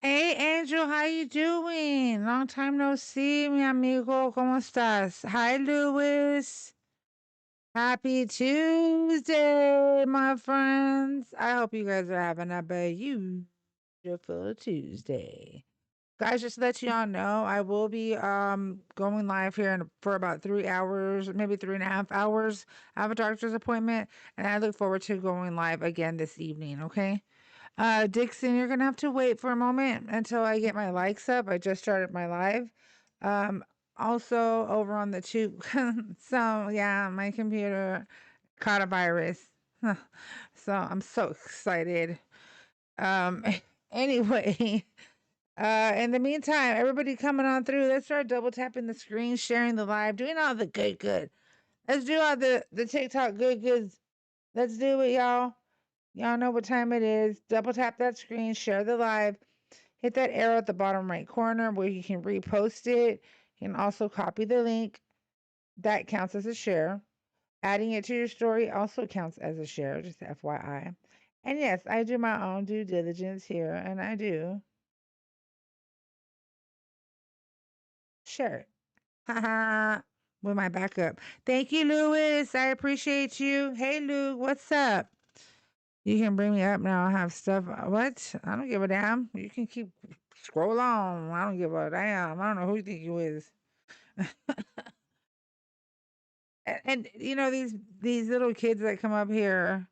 Hey Angel, how you doing? Long time no see, mi amigo. ¿Cómo estás? Hi Lewis. Happy Tuesday, my friends. I hope you guys are having a beautiful Tuesday. Guys, just to let you all know, I will be going live here for about 3 hours, maybe 3.5 hours. I have a doctor's appointment and I look forward to going live again this evening, okay? Dixon, you're gonna have to wait for a moment until I get my likes up. I just started my live. Um, Also over on the tube. So yeah, my computer caught a virus. So I'm so excited. Um, anyway, in the meantime, everybody coming on through. Let's start double tapping the screen, sharing the live, doing all the good. Let's do all the TikTok goods. Let's do it, y'all. Y'all know what time it is. Double tap that screen, share the live, hit that arrow at the bottom right corner where you can repost it. You can also copy the link. That counts as a share. Adding it to your story also counts as a share, just FYI. And yes, I do my own due diligence here, and I do share it. Haha. With my backup. Thank you, Lewis. I appreciate you. Hey, Luke, what's up? You can bring me up now. I have stuff. What? I don't give a damn. You can keep scroll on. I don't give a damn. I don't know who you think you is. And you know these little kids that come up here,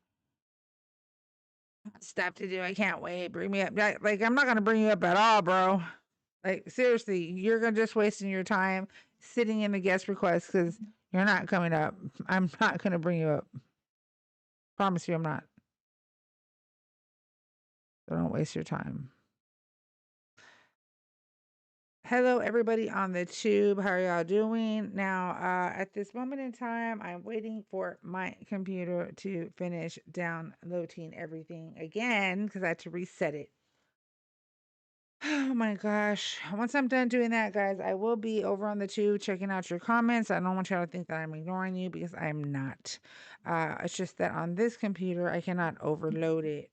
stuff to do. I can't wait. Bring me up. Like I'm not gonna bring you up at all, bro. Like seriously, you're gonna just wasting your time sitting in the guest request because you're not coming up. I'm not gonna bring you up. Promise you, I'm not. So don't waste your time. Hello, everybody on the tube. How are y'all doing? Now, at this moment in time, I'm waiting for my computer to finish downloading everything again because I had to reset it. Oh my gosh. Once I'm done doing that, guys, I will be over on the tube checking out your comments. I don't want y'all to think that I'm ignoring you because I'm not. It's just that on this computer, I cannot overload it.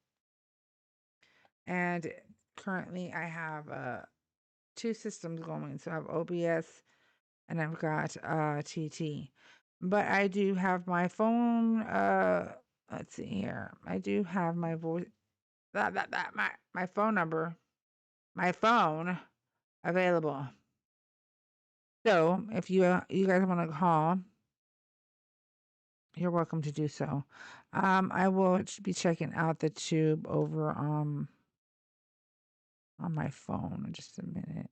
And currently, I have two systems going. So I have OBS and I've got TT. But I do have my phone. Let's see here. I do have my voice. My phone number. My phone available. So if you guys want to call, you're welcome to do so. I will be checking out the tube over on my phone in just a minute.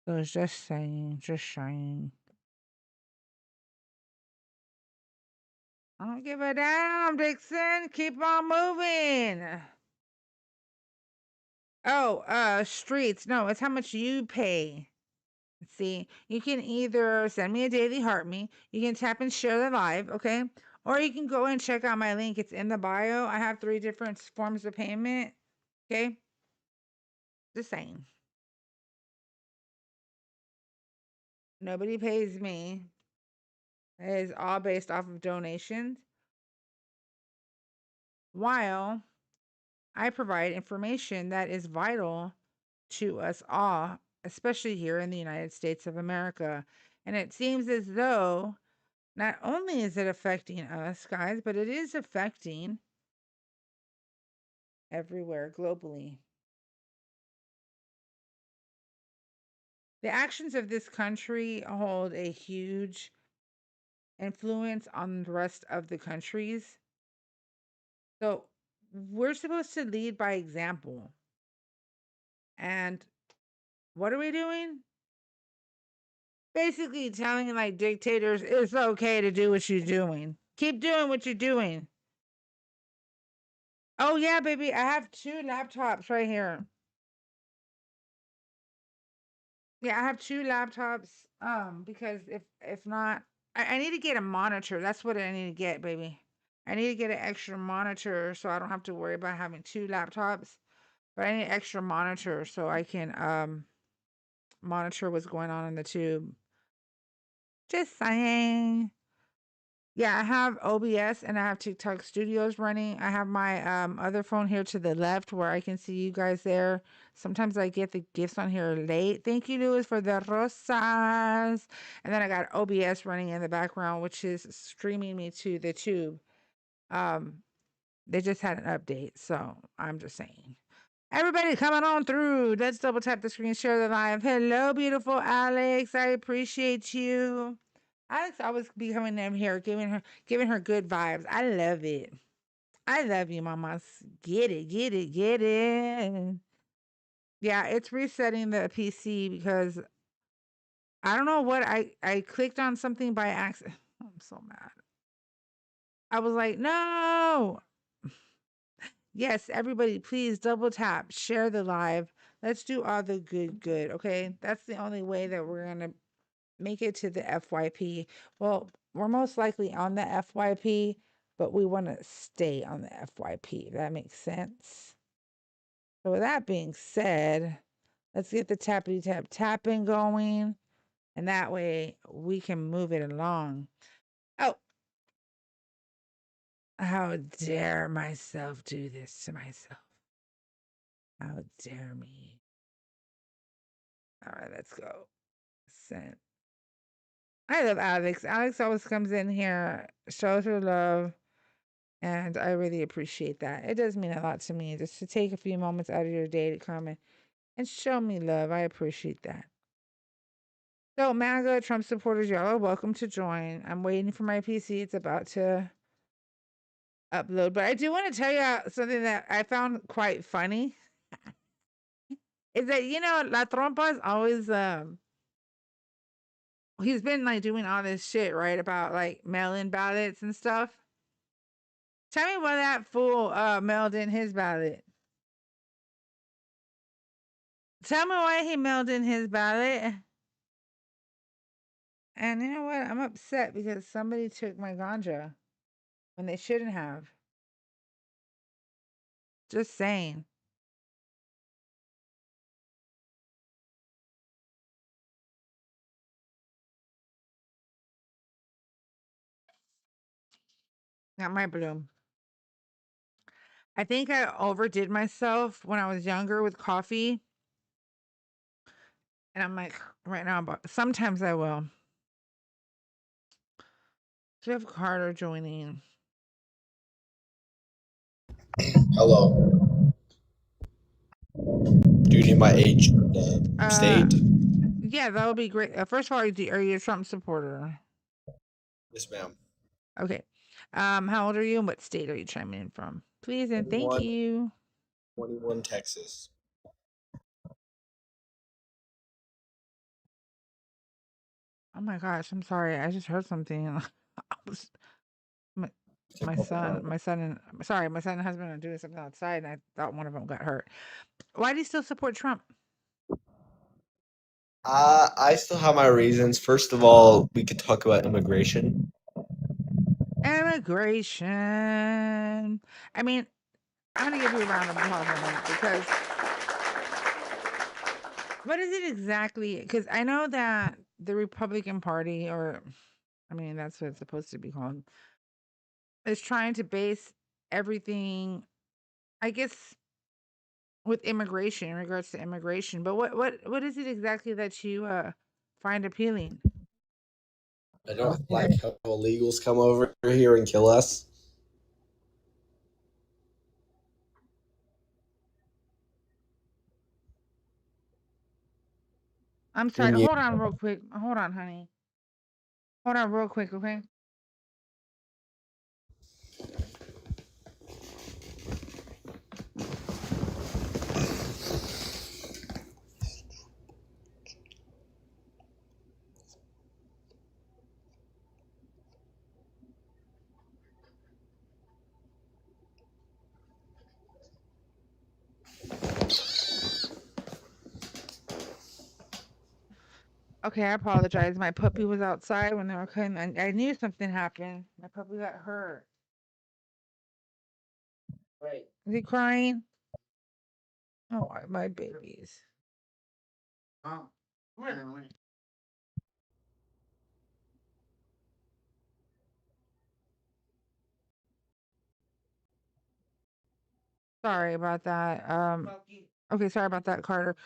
So it's just saying, just saying. I don't give a damn, Dixon. Keep on moving. Oh, streets. No, it's how much you pay. See, you can either send me a daily heart me, you can tap and share the live, okay? Or you can go and check out my link. It's in the bio. I have 3 different forms of payment, okay? Just saying. Nobody pays me. It is all based off of donations. While I provide information that is vital to us all, especially here in the United States of America. And it seems as though not only is it affecting us, guys, but it is affecting everywhere globally. The actions of this country hold a huge influence on the rest of the countries. So we're supposed to lead by example. And what are we doing? Basically telling like dictators it's okay to do what you're doing. Keep doing what you're doing. Oh yeah, baby, I have 2 laptops right here. Yeah, I have 2 laptops. Because if not, I need to get a monitor. That's what I need to get, baby. I need to get an extra monitor so I don't have to worry about having 2 laptops. But I need an extra monitor so I can monitor what's going on in the tube. Just saying. Yeah, I have OBS and I have TikTok Studios running. I have my other phone here to the left where I can see you guys there. Sometimes I get the gifts on here late. Thank you, Louis, for the rosas. And then I got OBS running in the background, which is streaming me to the tube. Um, they just had an update, so I'm just saying. Everybody coming on through. Let's double tap the screen, share the live. Hello, beautiful Alex. I appreciate you. Alex always be coming in here, giving her good vibes. I love it. I love you, mamas. Get it, get it, get it. Yeah, it's resetting the PC because I don't know what I clicked on something by accident. I'm so mad. I was like, no. Yes, everybody, please double tap, share the live. Let's do all the good. Okay, that's the only way that we're gonna make it to the FYP. Well, we're most likely on the FYP, but we want to stay on the FYP. That makes sense. So with that being said, let's get the tappity tap tapping going, and that way we can move it along. Oh, how dare myself do this to myself? How dare me? All right, let's go. Send. I love Alex. Alex always comes in here, shows her love, and I really appreciate that. It does mean a lot to me just to take a few moments out of your day to come and show me love. I appreciate that. So, MAGA Trump supporters, y'all are welcome to join. I'm waiting for my PC. It's about to upload. But I do want to tell you something that I found quite funny. Is that, La Trompa is always he's been like doing all this shit, right? About like mail-in ballots and stuff. Tell me why that fool mailed in his ballot. Tell me why he mailed in his ballot. And you know what? I'm upset because somebody took my ganja when they shouldn't have. Just saying. Not my bloom. I think I overdid myself when I was younger with coffee. And I'm like, right now, but sometimes I will. Jeff Carter joining. Hello. Do you need my age Uh, state? yeah, that would be great. First of all, are you a Trump supporter? Yes, ma'am. Okay. How old are you and what state are you chiming in from? Please and thank 21, you. 21 Texas. Oh my gosh, I'm sorry. I just heard something. I was my, my son and husband are doing something outside, and I thought one of them got hurt. Why do you still support Trump? I still have my reasons. First of all, we could talk about immigration. Immigration. I mean, I'm gonna give you a round of applause on that because what is it exactly? Because I know that the Republican Party, or I mean, that's what it's supposed to be called, is trying to base everything, I guess, with immigration in regards to immigration. But what is it exactly that you find appealing? I don't like how illegals come over here and kill us. I'm sorry. And Hold on real quick. Hold on, honey. Hold on real quick, okay? Okay, I apologize. My puppy was outside when they were cutting. I knew something happened. My puppy got hurt. Right. Is he crying? Oh, my babies. Oh, Sorry about that. Okay, sorry about that, Carter.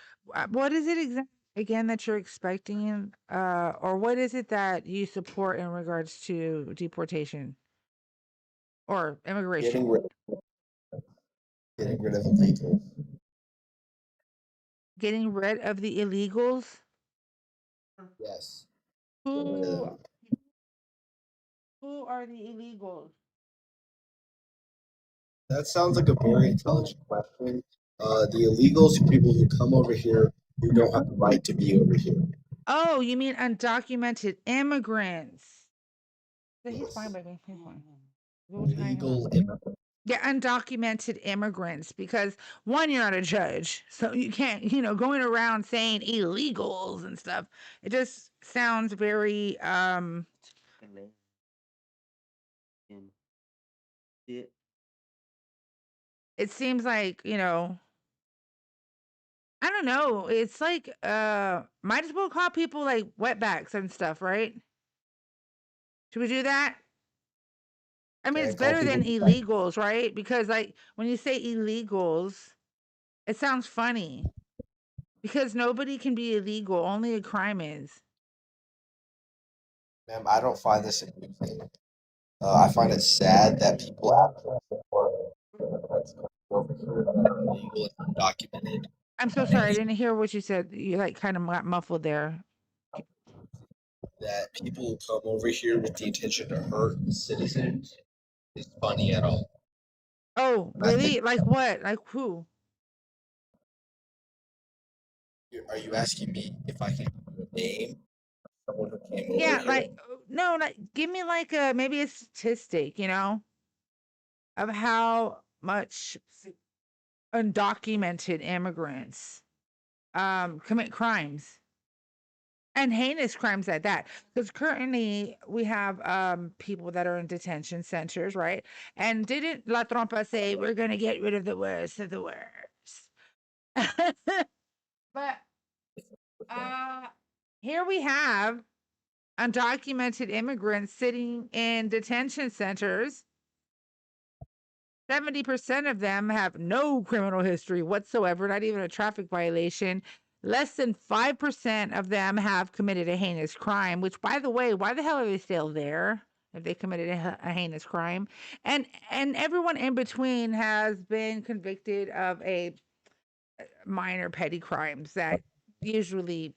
What is it again that you're expecting, or what is it that you support in regards to deportation or immigration? Getting rid, getting rid of illegals. Getting rid of the illegals? Yes. Who who are the illegals? That sounds like a very intelligent question. The illegals are people who come over here who don't have the right to be over here. Oh, you mean undocumented immigrants? So he's fine, Yes. baby. He's fine. We'll tie him up. Illegal immigrants. Yeah, undocumented immigrants, because one, you're not a judge, so you can't, going around saying illegals and stuff. It just sounds very it seems like, I don't know. It's like might as well call people like wetbacks and stuff, right? Should we do that? I mean, Okay, it's call better people. than illegals, right? Because like when you say illegals, it sounds funny. Because nobody can be illegal, only a crime is. Ma'am, I don't find this amusing. I find it sad that people actually support immigrants coming over here that are illegal and undocumented. I'm so sorry, I didn't hear what you said. You like kind of got muffled there. That people who come over here with the intention to hurt citizens is funny at all. Oh, I think, really? Like what? Like who? are you asking me if I can give you a name of someone who came over Yeah, here? like no, like give me like a maybe a statistic, of how much undocumented immigrants commit crimes and heinous crimes at that. Because currently we have people that are in detention centers, right? And didn't La Trompa say we're gonna get rid of the worst of the worst? But uh here we have undocumented immigrants sitting in detention centers. 70% of them have no criminal history whatsoever, not even a traffic violation. Less than 5% of them have committed a heinous crime, which, by the way, why the hell are they still there if they committed a heinous crime? And everyone in between has been convicted of a minor petty crimes that usually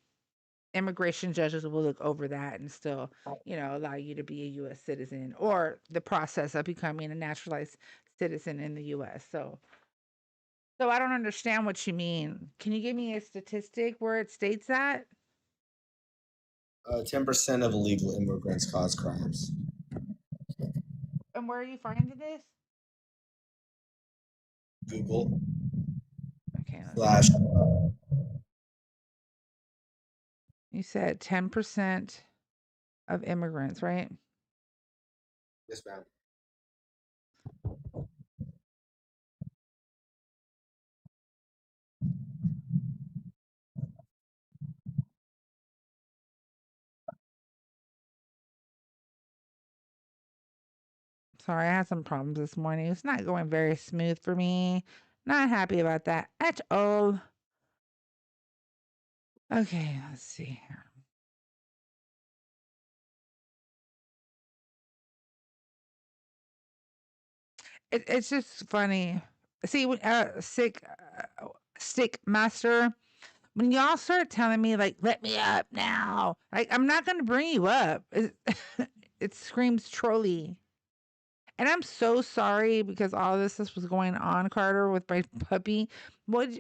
immigration judges will look over that and still, allow you to be a US citizen or the process of becoming a naturalized citizen in the US. So I don't understand what you mean. Can you give me a statistic where it states that? 10% of illegal immigrants cause crimes. And where are you finding this? Google Okay, let's see. slash. You said 10% of immigrants, right? Yes, ma'am. Sorry, I had some problems this morning. It's not going very smooth for me. Not happy about that at all. Okay, let's see here. It's just funny. See, stick master, when y'all start telling me like, "Let me up now," like I'm not gonna bring you up. It screams trolley, and I'm so sorry because all this was going on, Carter, with my puppy. What?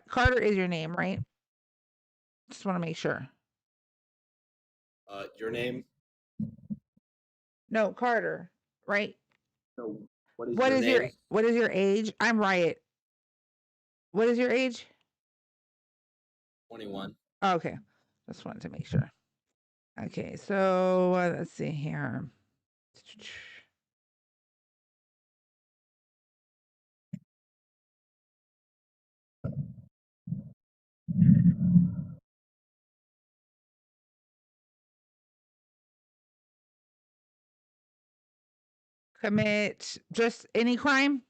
Carter is your name, right? Just want to make sure. Your name? No, Carter, right? No. What is your name? What is your age? I'm Riot. What is your age? 21. Oh, okay, just wanted to make sure. Okay, so let's see here. Commit just any crime?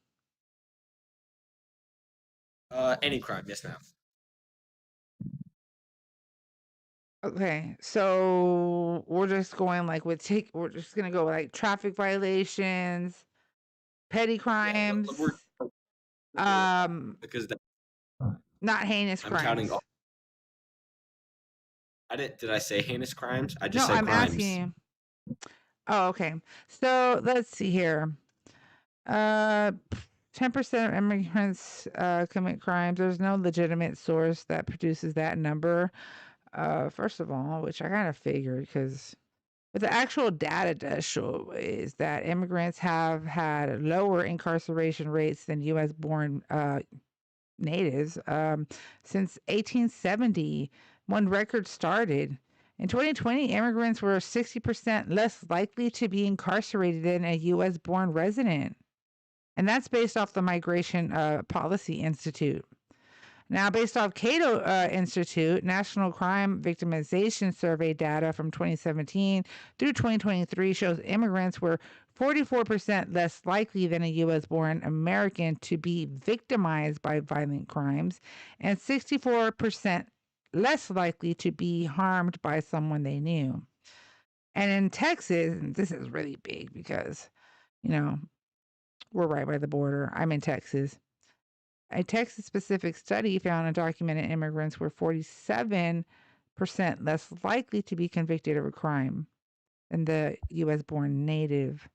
Any crime, yes, ma'am. Okay, so we're just going like we're just gonna go like traffic violations, petty crimes, We're because not heinous I'm counting crimes. all. Did I say heinous crimes? I just No, said I'm asking crimes. you. Oh, okay. So let's see here. 10% of immigrants commit crimes. There's no legitimate source that produces that number. First of all, which I kind of figured because what the actual data does show is that immigrants have had lower incarceration rates than U.S. born natives since 1870 when records started. In 2020, immigrants were 60% less likely to be incarcerated than a U.S. born resident. And that's based off the Migration Policy Institute. Now, based off Cato Institute, National Crime Victimization Survey data from 2017 through 2023 shows immigrants were 44% less likely than a U.S. born American to be victimized by violent crimes and 64% less likely to be harmed by someone they knew. And in Texas, and this is really big because, you know, we're right by the border. I'm in Texas. A Texas specific study found undocumented immigrants were 47% less likely to be convicted of a crime than the US born native.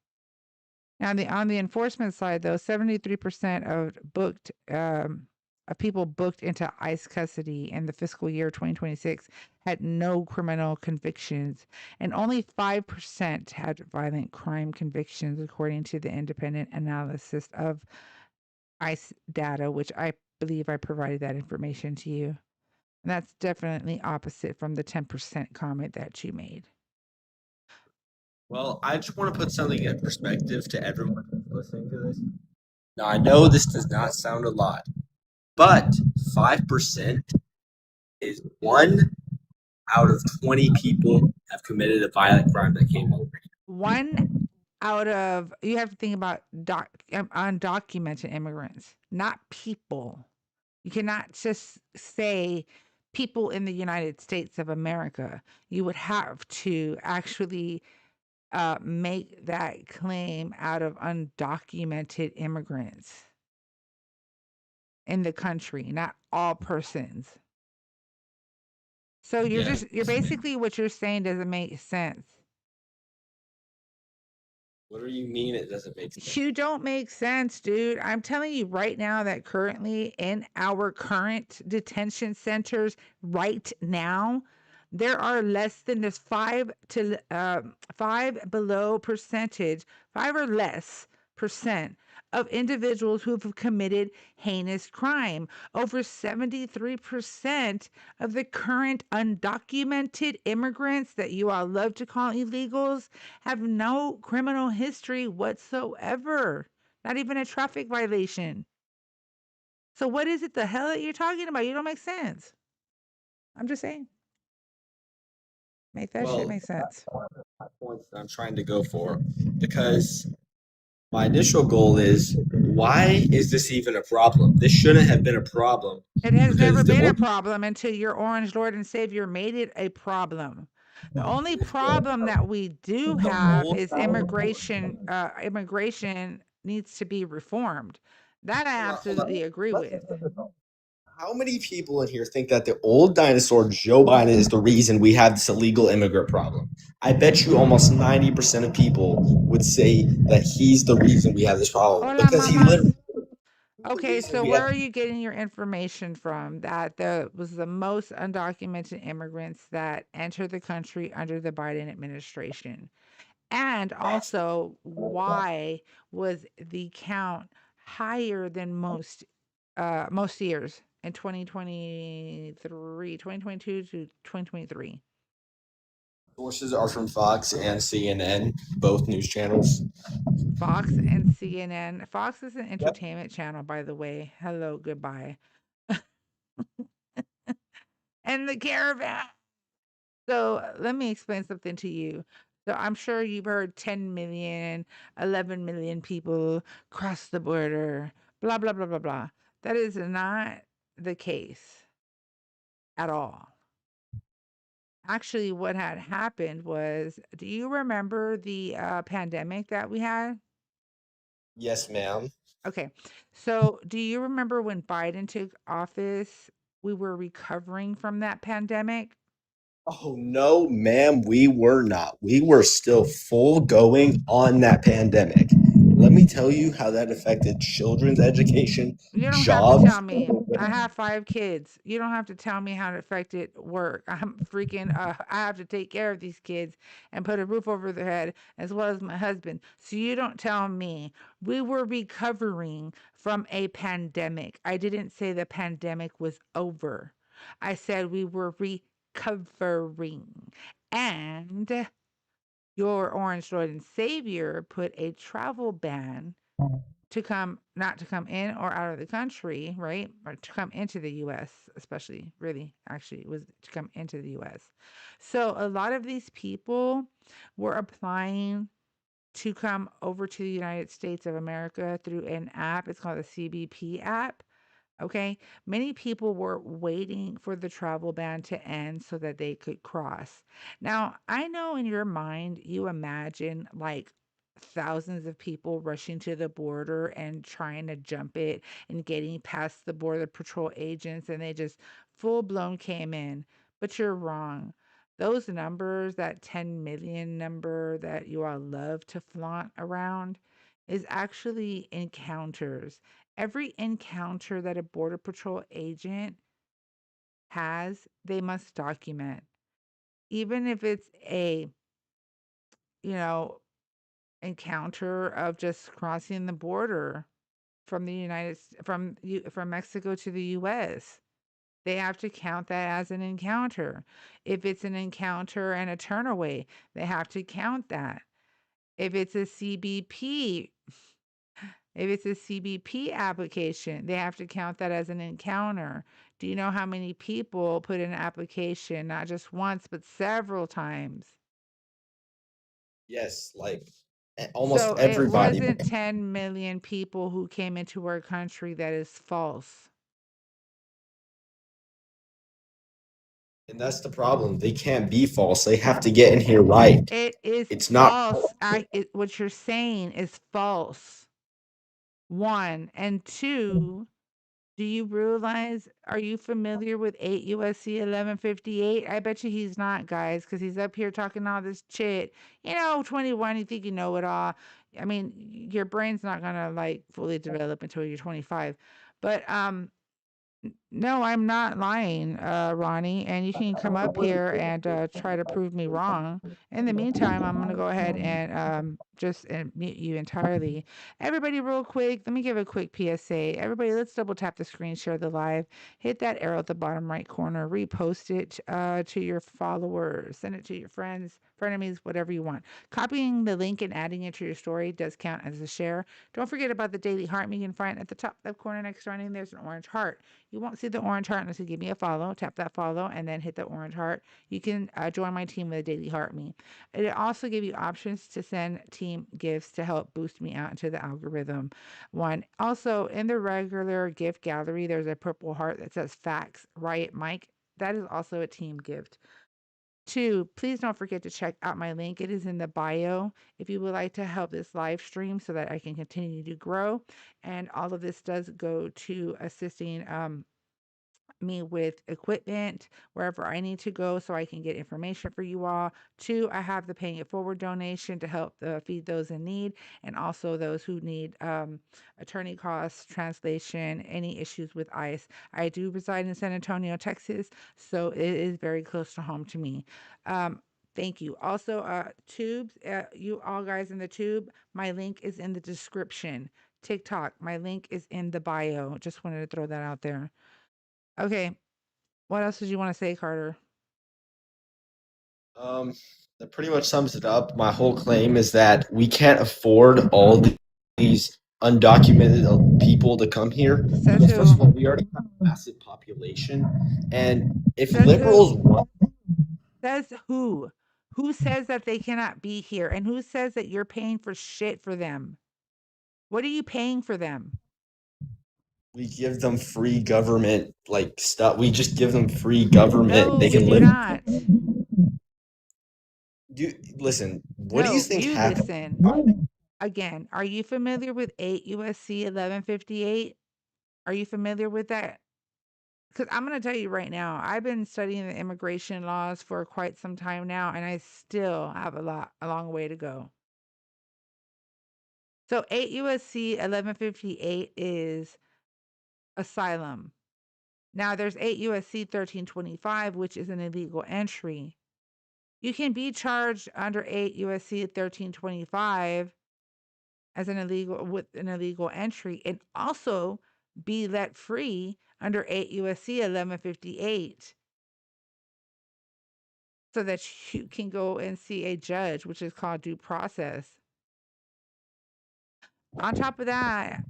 Now, on the enforcement side, though, 73% of people booked into ICE custody in the fiscal year 2026 had no criminal convictions, and only 5% had violent crime convictions, according to the independent analysis of ICE data, which I believe I provided that information to you. And that's definitely opposite from the 10% comment that you made. Well, I just want to put something in perspective to everyone who's listening to this. Now, I know this does not sound a lot, but 5% is 1 out of 20 people have committed a violent crime that came over here. One out of, you have to think about undocumented immigrants, not people. You cannot just say people in the United States of America. You would have to actually make that claim out of undocumented immigrants in the country, not all persons. So you're basically what you're saying doesn't make sense. What do you mean it doesn't make sense? You don't make sense, dude. I'm telling you right now that currently in our current detention centers right now, there are less than this 5 or less percent of individuals who have committed heinous crime. Over 73% of the current undocumented immigrants that you all love to call illegals have no criminal history whatsoever, not even a traffic violation. So what is it the hell that you're talking about? You don't make sense. I'm just saying. Make that shit make sense. Points that I'm trying to go for because my initial goal is why is this even a problem? This shouldn't have been a problem. It has never Because been a problem until your orange Lord and Savior made it a problem. The only problem that we do have is immigration. Immigration needs to be reformed. That I absolutely agree with. How many people in here think that the old dinosaur Joe Biden is the reason we have this illegal immigrant problem? I bet you almost 90% of people would say that he's the reason we have this problem. Hola, Because he mama. literally Okay, so where are you getting your information from that there was the most undocumented immigrants that entered the country under the Biden administration? And also, why was the count higher than most years in 2022 to 2023? sources are from Fox and CNN, both news channels. Fox and CNN. Fox is an entertainment channel, by the way. Hello, goodbye. And the caravan. So let me explain something to you. So I'm sure you've heard 10 million, 11 million people cross the border, blah, blah, blah, blah, blah. That is not the case at all. Actually, what had happened was, do you remember the pandemic that we had? Yes, ma'am. Okay. So, do you remember when Biden took office, we were recovering from that pandemic? Oh, no, ma'am, we were not. We were still full going on that pandemic. Let me tell you how that affected children's education, You don't have to jobs. tell me. I have 5 kids. You don't have to tell me how it affected work. I'm freaking I have to take care of these kids and put a roof over their head as well as my husband. So you don't tell me. We were recovering from a pandemic. I didn't say the pandemic was over. I said we were recovering. And your Orange Droid Savior put a travel ban to come not to come in or out of the country, right? Or to come into the US, especially really actually it was to come into the US. So a lot of these people were applying to come over to the United States of America through an app. It's called the CBP app. Okay. Many people were waiting for the travel ban to end so that they could cross. Now, I know in your mind, you imagine like thousands of people rushing to the border and trying to jump it and getting past the border patrol agents, and they just full blown came in. But you're wrong. Those numbers, that 10 million number that you all love to flaunt around, is actually encounters. Every encounter that a border patrol agent has, they must document. Even if it's a, you know, encounter of just crossing the border from the from Mexico to the US. They have to count that as an encounter. If it's an encounter and a turnaway, they have to count that. If it's a CBP If it's a CBP application, they have to count that as an encounter. Do you know how many people put in an application, not just once, but several times? Yes, like almost So it everybody. wasn't 10 million people who came into our country. That is false. And that's the problem. They can't be false. They have to get in here right. It is It's not. false. What you're saying is false. One. And two, do you realize, are you familiar with 8 USC 1158? I bet you he's not, guys, because he's up here talking all this shit. 21, you think you know it all. I mean, your brain's not gonna like fully develop until you're 25. But no, I'm not lying, Ronnie, and you can come up here and try to prove me wrong. In the meantime, I'm gonna go ahead and just mute you entirely. Everybody, real quick, let me give a quick PSA. Everybody, let's double tap the screen, share the live, hit that arrow at the bottom right corner, repost it to your followers, send it to your friends, frenemies, whatever you want. Copying the link and adding it to your story does count as a share. Don't forget about the daily heart you can find at the top left corner next to our name. There's an orange heart. You won't see the orange heart unless you give me a follow. Tap that follow and then hit the orange heart. You can join my team with a daily heart me. It also give you options to send team gifts to help boost me out into the algorithm. One. Also, in the regular gift gallery, there's a purple heart that says Facts Riot Mike. That is also a team gift. Two, please don't forget to check out my link. It is in the bio if you would like to help this live stream so that I can continue to grow. And all of this does go to assisting me with equipment wherever I need to go so I can get information for you all. Two, I have the paying it forward donation to help feed those in need and also those who need attorney costs, translation, any issues with ICE. I do reside in San Antonio, Texas, so it is very close to home to me. Um, Thank you. Also, tubes, you all guys in the tube, my link is in the description. TikTok, my link is in the bio. Just wanted to throw that out there. Okay, what else did you want to say, Carter? Um, that pretty much sums it up. My whole claim is that we can't afford all these undocumented people to come here Says because first who? of all, we already have a massive population, and if Says liberals who? want, Says who? Who says that they cannot be here? And who says that you're paying for shit for them? What are you paying for them? We give them free government like stuff. We just give them free government. No, They we can do live. not. Listen, what do you No, think you happened? listen. Again, are you familiar with 8 USC 1158? Are you familiar with that? Because I'm going to tell you right now, I've been studying the immigration laws for quite some time now, and I still have a long way to go. So 8 USC 1158 is asylum. Now there's 8 USC 1325, which is an illegal entry. You can be charged under 8 USC 1325 as an illegal entry and also be let free under 8 USC 1158 so that you can go and see a judge, which is called due process. On top of that,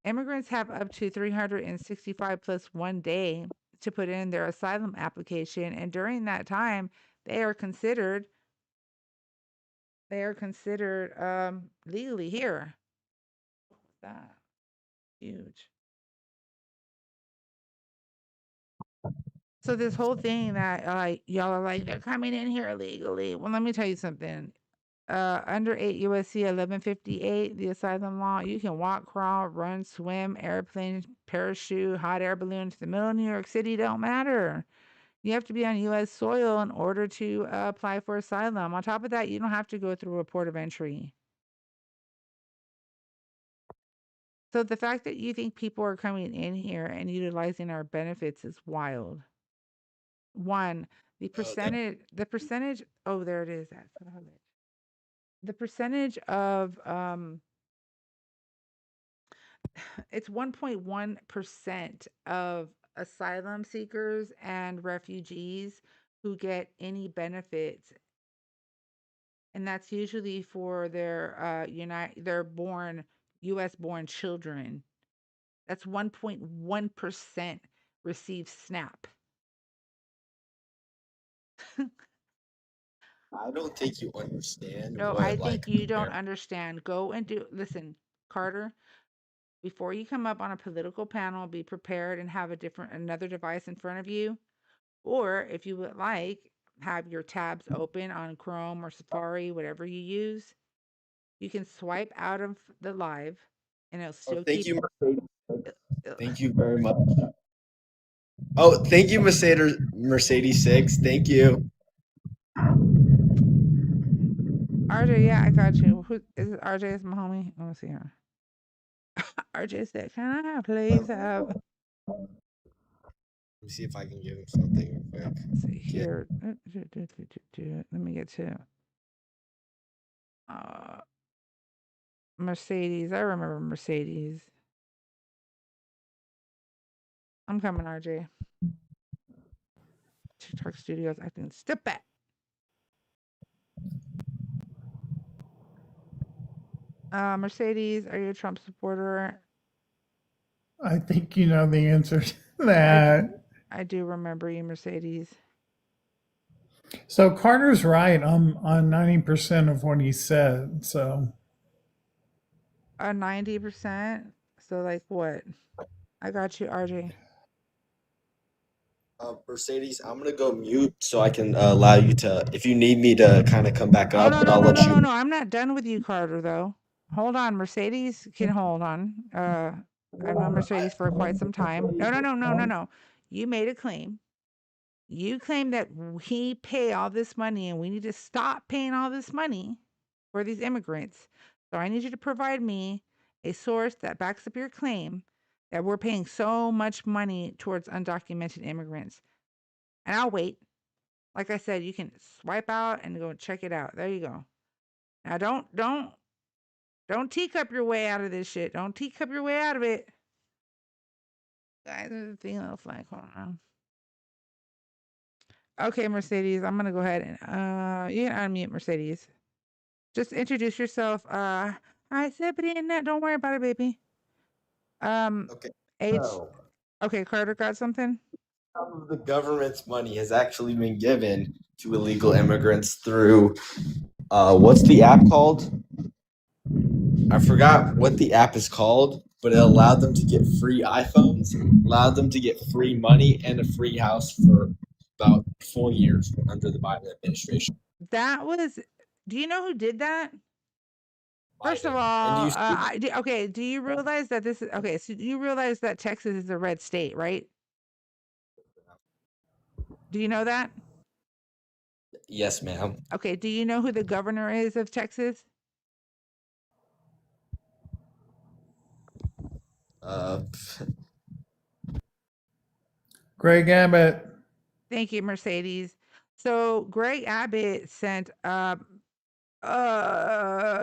immigrants have up to 365 plus 1 day to put in their asylum application, and during that time, they are considered legally here. What's that? Huge. So this whole thing that y'all are like they're coming in here illegally. Well, let me tell you something. Under 8 USC 1158, the asylum law, you can walk, crawl, run, swim, airplane, parachute, hot air balloon to the middle of New York City. Don't matter. You have to be on U.S. soil in order to apply for asylum. On top of that, you don't have to go through a port of entry. So the fact that you think people are coming in here and utilizing our benefits is wild. One, the percentage, oh, there it is. The percentage of, it's 1.1% of asylum seekers and refugees who get any benefits. And that's usually for their US born children. That's 1.1% receive SNAP. I don't think you understand No, I what like think you don't understand. Go and listen, Carter, before you come up on a political panel, be prepared and have another device in front of you. Or if you would like, have your tabs open on Chrome or Safari, whatever you use. You can swipe out of the live and it'll still thank keep. you, Mercedes. Thank you very much. Oh, thank you, Mercedes 6. Thank you. RJ, yeah, I got you. Who is it? RJ is my homie. Let me see her. RJ said, "Can I please have?" Let me see if I can give him something real quick. Let's see here. Let me get to Mercedes. I remember Mercedes. I'm coming, RJ. TikTok Studios. I can step back. Mercedes, are you a Trump supporter? I think you know the answer to that. I do remember you, Mercedes. So Carter's right on 90% of what he said. So 90%. So like what? I got you, RJ. Mercedes, I'm gonna go mute so I can allow you to, if you need me to kind of come back Oh up, no but no I'll no let no no you. no! I'm not done with you, Carter. Though. Hold on, Mercedes can hold on. I've known Mercedes for quite some time. No no no no no no! You made a claim. You claim that we pay all this money and we need to stop paying all this money for these immigrants. So I need you to provide me a source that backs up your claim that we're paying so much money towards undocumented immigrants. And I'll wait. Like I said, you can swipe out and go check it out. There you go. Now don't teacup your way out of this shit. Don't teacup your way out of it. Guys, there's a thing else like hold on. Okay, Mercedes, I'm gonna go ahead and you can unmute Mercedes. Just introduce yourself. Hi Sabrina. Don't worry about it, baby. Okay. H. So, Okay, Carter got something. some of the government's money has actually been given to illegal immigrants through what's the app called? I forgot what the app is called, but it allowed them to get free iPhones, allowed them to get free money and a free house for about 4 years under the Biden administration. That was. Do you know who did that? First of Biden. all, And okay. Do you realize that this is okay? So you realize that Texas is a red state, right? Do you know that? yes, ma'am. Okay. Do you know who the governor is of Texas? Greg Abbott. Thank you, Mercedes. So Greg Abbott sent a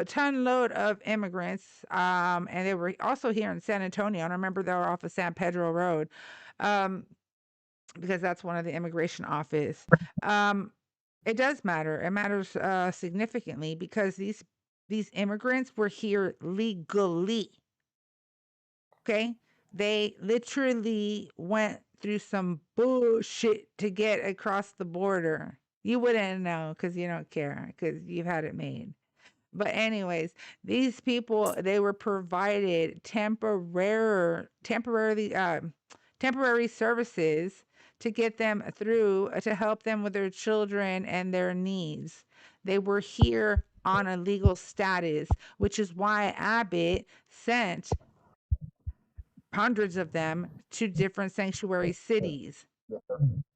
ton load of immigrants, and they were also here in San Antonio. And I remember they were off of San Pedro Road, because that's one of the immigration office. It does matter. It matters significantly because these immigrants were here legally. Okay, they literally went through some bullshit to get across the border. You wouldn't know because you don't care because you've had it made. But anyways, these people, they were provided temporary services to get them through, to help them with their children and their needs. They were here on a legal status, which is why Abbott sent hundreds of them to different sanctuary cities.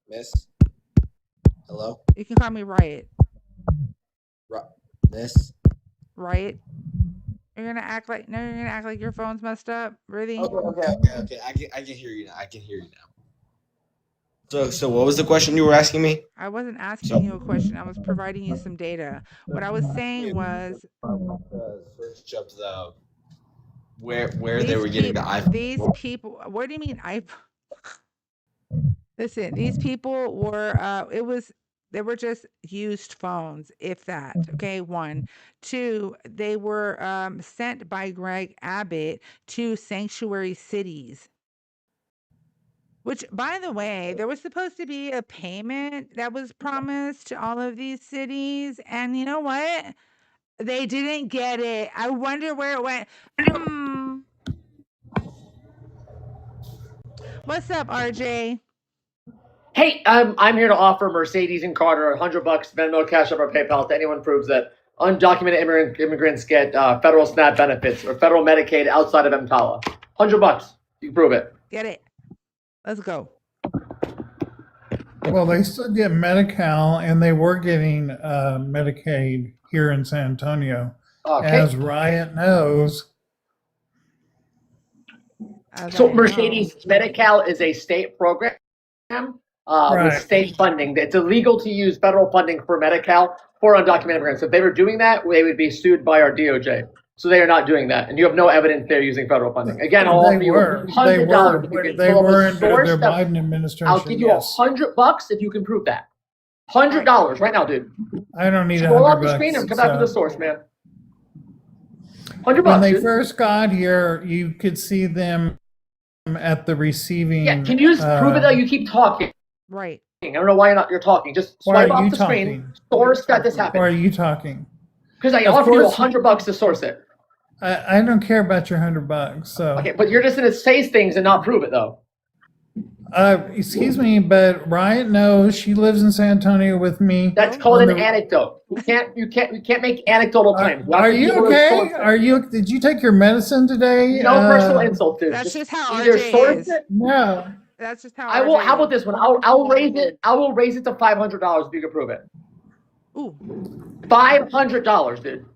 Miss? Hello? You can call me Riot. Miss? Riot. You're gonna act like your phone's messed up? Really? Okay. I can hear you now. I can hear you now. So what was the question you were asking me? I wasn't asking you a question. I was providing you some data. What I was saying was search up the where they were getting the iPhone. These people. What do you mean Listen, these people were. They were just used phones, if that. Okay, 1. 2, they were sent by Greg Abbott to sanctuary cities. Which, by the way, there was supposed to be a payment that was promised to all of these cities. And you know what? They didn't get it. I wonder where it went. What's up, RJ? Hey, I'm here to offer Mercedes and Carter $100 Venmo, Cash App, or PayPal to anyone proves that undocumented immigrants get federal SNAP benefits or federal Medicaid outside of EMTALA. $100. You can prove it. Get it. Let's go. Well, they still get Medi-Cal, and they were getting Medicaid here in San Antonio, as Riot knows. So Mercedes, Medi-Cal is a state program with state funding. It's illegal to use federal funding for Medi-Cal for undocumented immigrants. If they were doing that, they would be sued by our DOJ. So they are not doing that, and you have no evidence they're using federal funding. Again, I'll offer you $100. They were under their Biden administration. I'll give you $100 if you can prove that. $100 right now, dude. I don't need $100. Scroll up the screen and come back to the source, man. $100. When they first got here, you could see them at the receiving. Yeah, can you just prove it though? You keep talking. Right. I don't know why you're talking. Just swipe off the screen. Source that this happened. Why are you talking? Because I offered you $100 to source it. I don't care about your $100. So okay, but you're just gonna say things and not prove it though. Excuse me, but Riot knows. She lives in San Antonio with me. That's called an anecdote. You can't make anecdotal claims. Are you okay? Did you take your medicine today? No personal insult, dude. That's just how either RJ source is. it. No. That's just how I will. How about this one? I'll raise it. I will raise it to $500 if you can prove it. Ooh. $500, dude.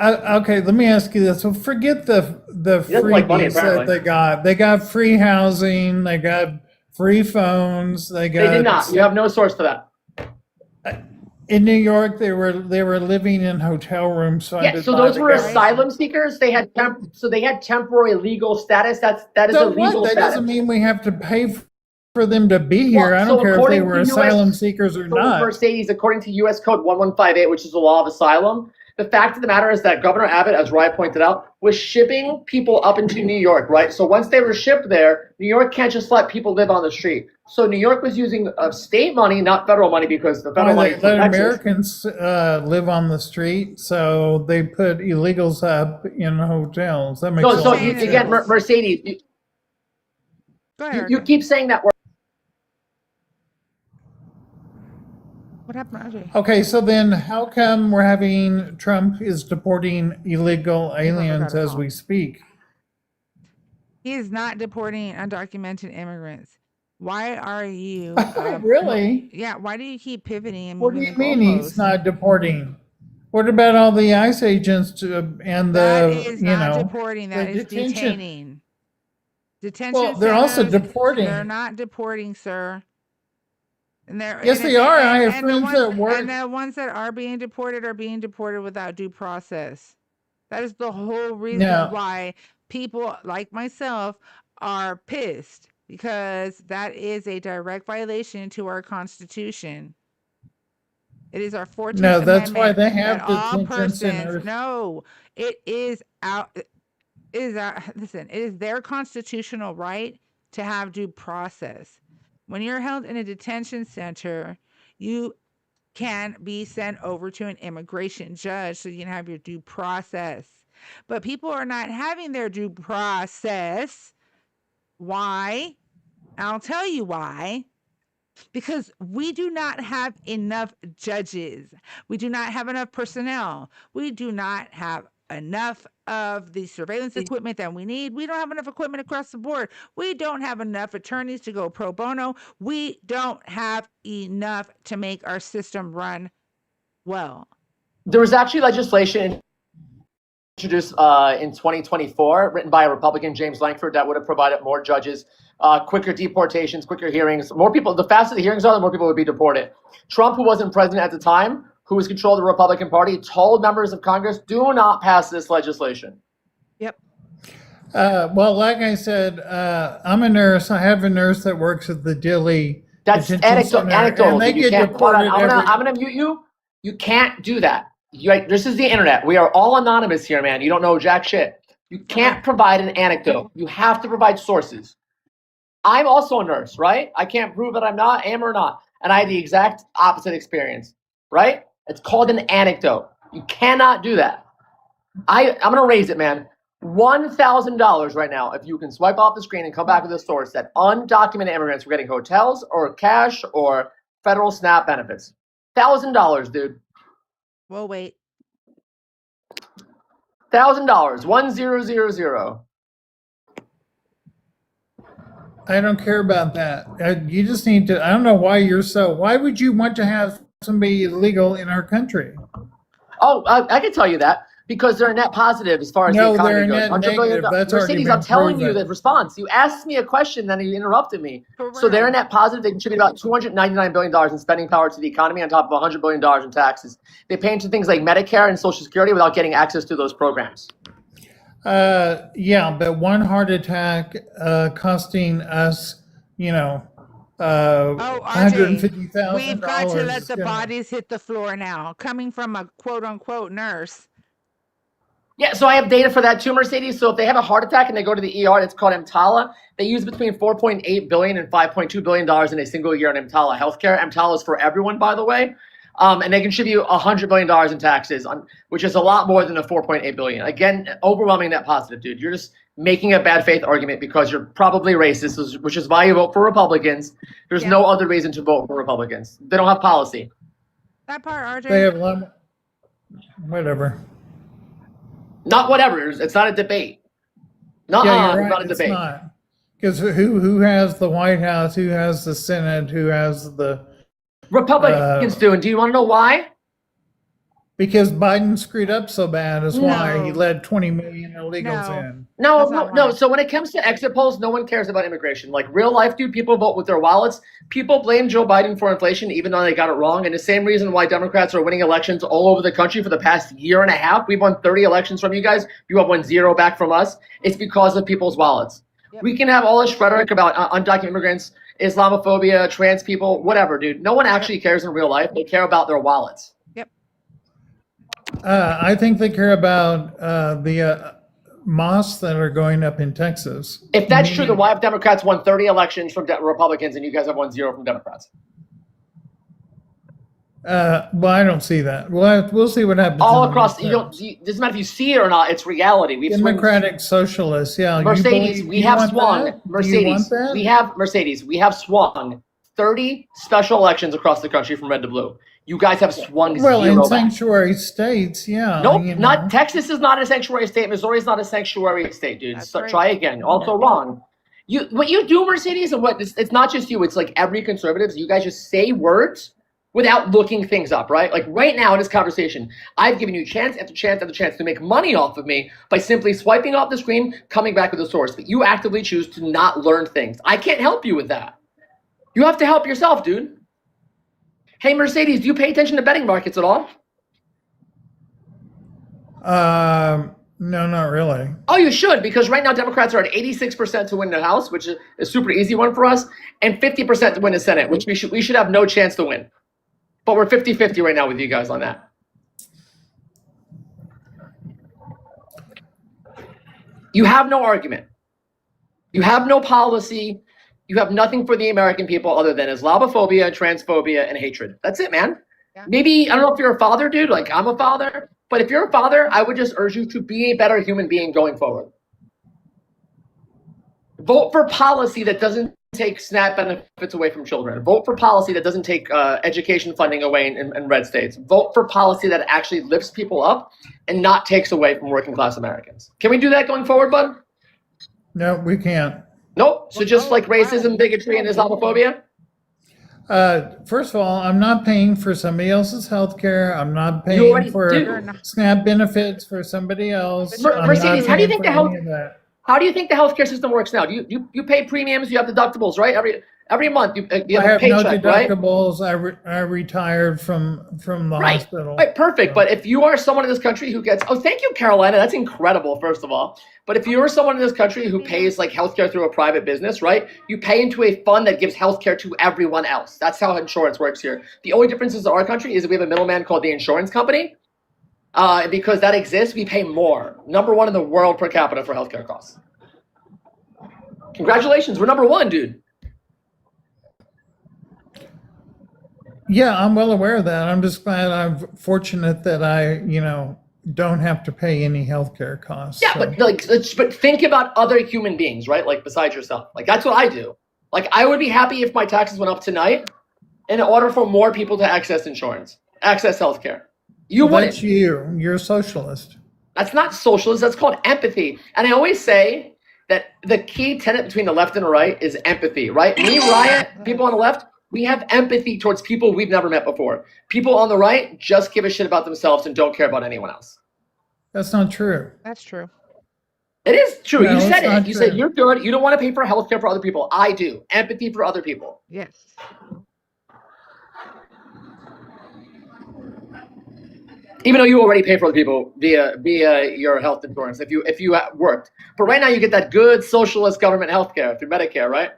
Okay, let me ask you this. So forget the freebies that they got. They got free housing. They got free phones. They did not. You have no source to that. In New York, they were living in hotel rooms. So those were asylum seekers. They had temporary legal status. That is a legal that status. Doesn't mean we have to pay for them to be here. I don't care if they were asylum seekers or not. Mercedes, according to U.S. Code 1158, which is the law of asylum, the fact of the matter is that Governor Abbott, as Riot pointed out, was shipping people up into New York, right? So once they were shipped there, New York can't just let people live on the street. So New York was using state money, not federal money, because the federal money. They let Americans live on the street, so they put illegals up in hotels. That makes so again, Mercedes. You keep saying that word. What happened, RJ? Okay, so then how come we're having Trump is deporting illegal aliens as we speak? He is not deporting undocumented immigrants. Why are you really? Yeah, why do you keep pivoting and What do moving you mean he's not deporting? What about all the ICE agents and that the is not deporting, that is detaining. Detention well, they're also centers, deporting. They're not deporting, sir. And yes, they are. I have friends that work. And the ones that are being deported without due process. That is the whole reason why people like myself are pissed, because that is a direct violation to our Constitution. It is our 14th Amendment. No, that's why they have detention centers. No, it is listen, it is their constitutional right to have due process. When you're held in a detention center, you can be sent over to an immigration judge so you can have your due process. But people are not having their due process. Why? I'll tell you why. Because we do not have enough judges. We do not have enough personnel. We do not have enough of the surveillance equipment that we need. We don't have enough equipment across the board. We don't have enough attorneys to go pro bono. We don't have enough to make our system run well. There was actually legislation introduced in 2024, written by a Republican, James Lankford, that would have provided more judges, quicker deportations, quicker hearings. More people, the faster the hearings are, the more people would be deported. Trump, who wasn't president at the time, who was controlling the Republican Party, told members of Congress, do not pass this legislation. Yep. Well, like I said, I'm a nurse. I have a nurse that works at the Dilley. That's anecdotal. They get deported. I'm going to mute you. You can't do that. This is the internet. We are all anonymous here, man. You don't know jack shit. You can't provide an anecdote. You have to provide sources. I'm also a nurse, right? I can't prove that I'm not, am or not. And I had the exact opposite experience, right? It's called an anecdote. You cannot do that. I'm going to raise it, man. $1,000 right now, if you can swipe off the screen and come back with a source that undocumented immigrants were getting hotels or cash or federal SNAP benefits. $1,000, dude. We'll wait. $1,000. 1000. I don't care about that. You just need to. I don't know why you're so. Why would you want to have somebody illegal in our country? Oh, I can tell you that. Because they're a net positive as far as the economy goes. Net negative. That's Mercedes, I'm telling you the response. You asked me a question, then you interrupted me. So they're a net positive. They contribute about $299 billion in spending power to the economy on top of $100 billion in taxes. They pay into things like Medicare and Social Security without getting access to those programs. Yeah, but one heart attack costing us, $150,000. We've got to let the bodies hit the floor now. Coming from a quote unquote nurse. Yeah, so I have data for that too, Mercedes. So if they have a heart attack and they go to the ER, it's called EMTALA. They use between $4.8 billion and $5.2 billion in a single year on EMTALA healthcare. EMTALA is for everyone, by the way. And they contribute $100 billion in taxes, which is a lot more than the $4.8 billion. Again, overwhelming net positive, dude. You're just making a bad faith argument because you're probably racist, which is why you vote for Republicans. There's no other reason to vote for Republicans. They don't have policy. That part, RJ. They have whatever. Not whatever. It's not a debate. Right. It's not a debate. Because who has the White House? Who has the Senate? Who has the Republicans do? And do you want to know why? Because Biden screwed up so bad is why he let 20 million illegals in. No. So when it comes to exit polls, no one cares about immigration. Like real life, dude, people vote with their wallets. People blame Joe Biden for inflation, even though they got it wrong. And the same reason why Democrats are winning elections all over the country for the past year and a half. We've won 30 elections from you guys. You have won 0 back from us. It's because of people's wallets. Yep. We can have all this rhetoric about undocumented immigrants, Islamophobia, trans people, whatever, dude. No one actually cares in real life. They care about their wallets. I think they care about mosques that are going up in Texas. If that's true, then why have Democrats won 30 elections from Republicans and you guys have won 0 from Democrats? Well, I don't see that. We'll see what happens. All across, doesn't matter if you see it or not. It's reality. We've Democratic socialists, yeah. Mercedes, we have swung. Mercedes, we have Mercedes. We have swung 30 special elections across the country from red to blue. You guys have swung 0 in back. sanctuary states, yeah. Nope, not Texas is not a sanctuary state. Missouri is not a sanctuary state, dude. So right. Try again. Also wrong. What you do, Mercedes, and it's not just you. It's like every conservative. You guys just say words without looking things up, right? Like right now in this conversation, I've given you chance after chance after chance to make money off of me by simply swiping off the screen, coming back with a source. But you actively choose to not learn things. I can't help you with that. You have to help yourself, dude. Hey, Mercedes, do you pay attention to betting markets at all? No, not really. Oh, you should, because right now Democrats are at 86% to win the House, which is a super easy one for us, and 50% to win the Senate, which we should have no chance to win. But we're 50-50 right now with you guys on that. You have no argument. You have no policy. You have nothing for the American people other than Islamophobia, transphobia, and hatred. That's it, man. Yeah. Maybe, I don't know if you're a father, dude, like I'm a father, but if you're a father, I would just urge you to be a better human being going forward. Vote for policy that doesn't take SNAP benefits away from children. Vote for policy that doesn't take education funding away in red states. Vote for policy that actually lifts people up and not takes away from working class Americans. Can we do that going forward, bud? No, we can't. Nope. So just like racism, bigotry, and Islamophobia? First of all, I'm not paying for somebody else's health care. I'm not paying for SNAP benefits for somebody else. Mercedes, how do you think how do you think the healthcare system works now? Do you pay premiums? You have deductibles, right? Every month you have a paycheck, no deductibles. Right? I retired from the hospital. Right, perfect. So. But if you are someone in this country who gets, thank you, Carolina. That's incredible, first of all. But if you're someone in this country who pays like healthcare through a private business, right? You pay into a fund that gives healthcare to everyone else. That's how insurance works here. The only difference in our country is that we have a middleman called the insurance company. Because that exists, we pay more. #1 in the world per capita for healthcare costs. Congratulations, we're #1, dude. Yeah, I'm well aware of that. I'm just glad I'm fortunate that I, don't have to pay any healthcare costs. Yeah, so. but think about other human beings, right? Like besides yourself. Like that's what I do. Like I would be happy if my taxes went up tonight in order for more people to access insurance, access healthcare. That's you. You're a socialist. That's not socialist. That's called empathy. And I always say that the key tenet between the left and the right is empathy, right? We Riot, people on the left, we have empathy towards people we've never met before. People on the right just give a shit about themselves and don't care about anyone else. That's not true. That's true. It is true. No, you said it. You said you're good. You don't want to pay for healthcare for other people. I do. Empathy for other people. Yes. Even though you already pay for other people via your health insurance, if you worked. But right now you get that good socialist government healthcare through Medicare, right?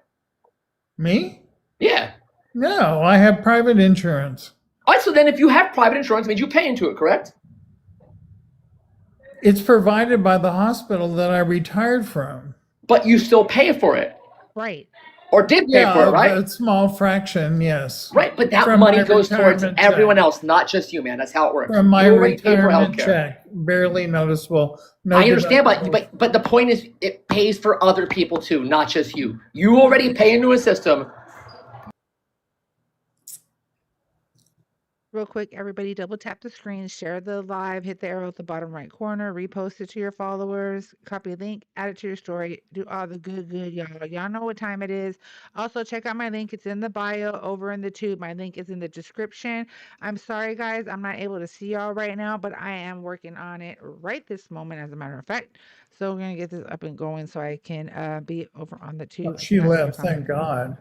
Me? Yeah. No, I have private insurance. All right, so then if you have private insurance, it means you pay into it, correct? It's provided by the hospital that I retired from. But you still pay for it. Right. Or did pay for it, right? A small fraction, yes. Right, but that money goes towards everyone else, not just you, man. That's how it works. From my retirement check, barely noticeable. No, I understand, but the point is it pays for other people too, not just you. You already pay into a system. Real quick, everybody double tap the screen, share the live, hit the arrow at the bottom right corner, repost it to your followers, copy a link, add it to your story, do all the good, y'all. Y'all know what time it is. Also, check out my link. It's in the bio over in the tube. My link is in the description. I'm sorry, guys. I'm not able to see y'all right now, but I am working on it right this moment, as a matter of fact. So we're going to get this up and going so I can be over on the tube. Oh, she left, thank God.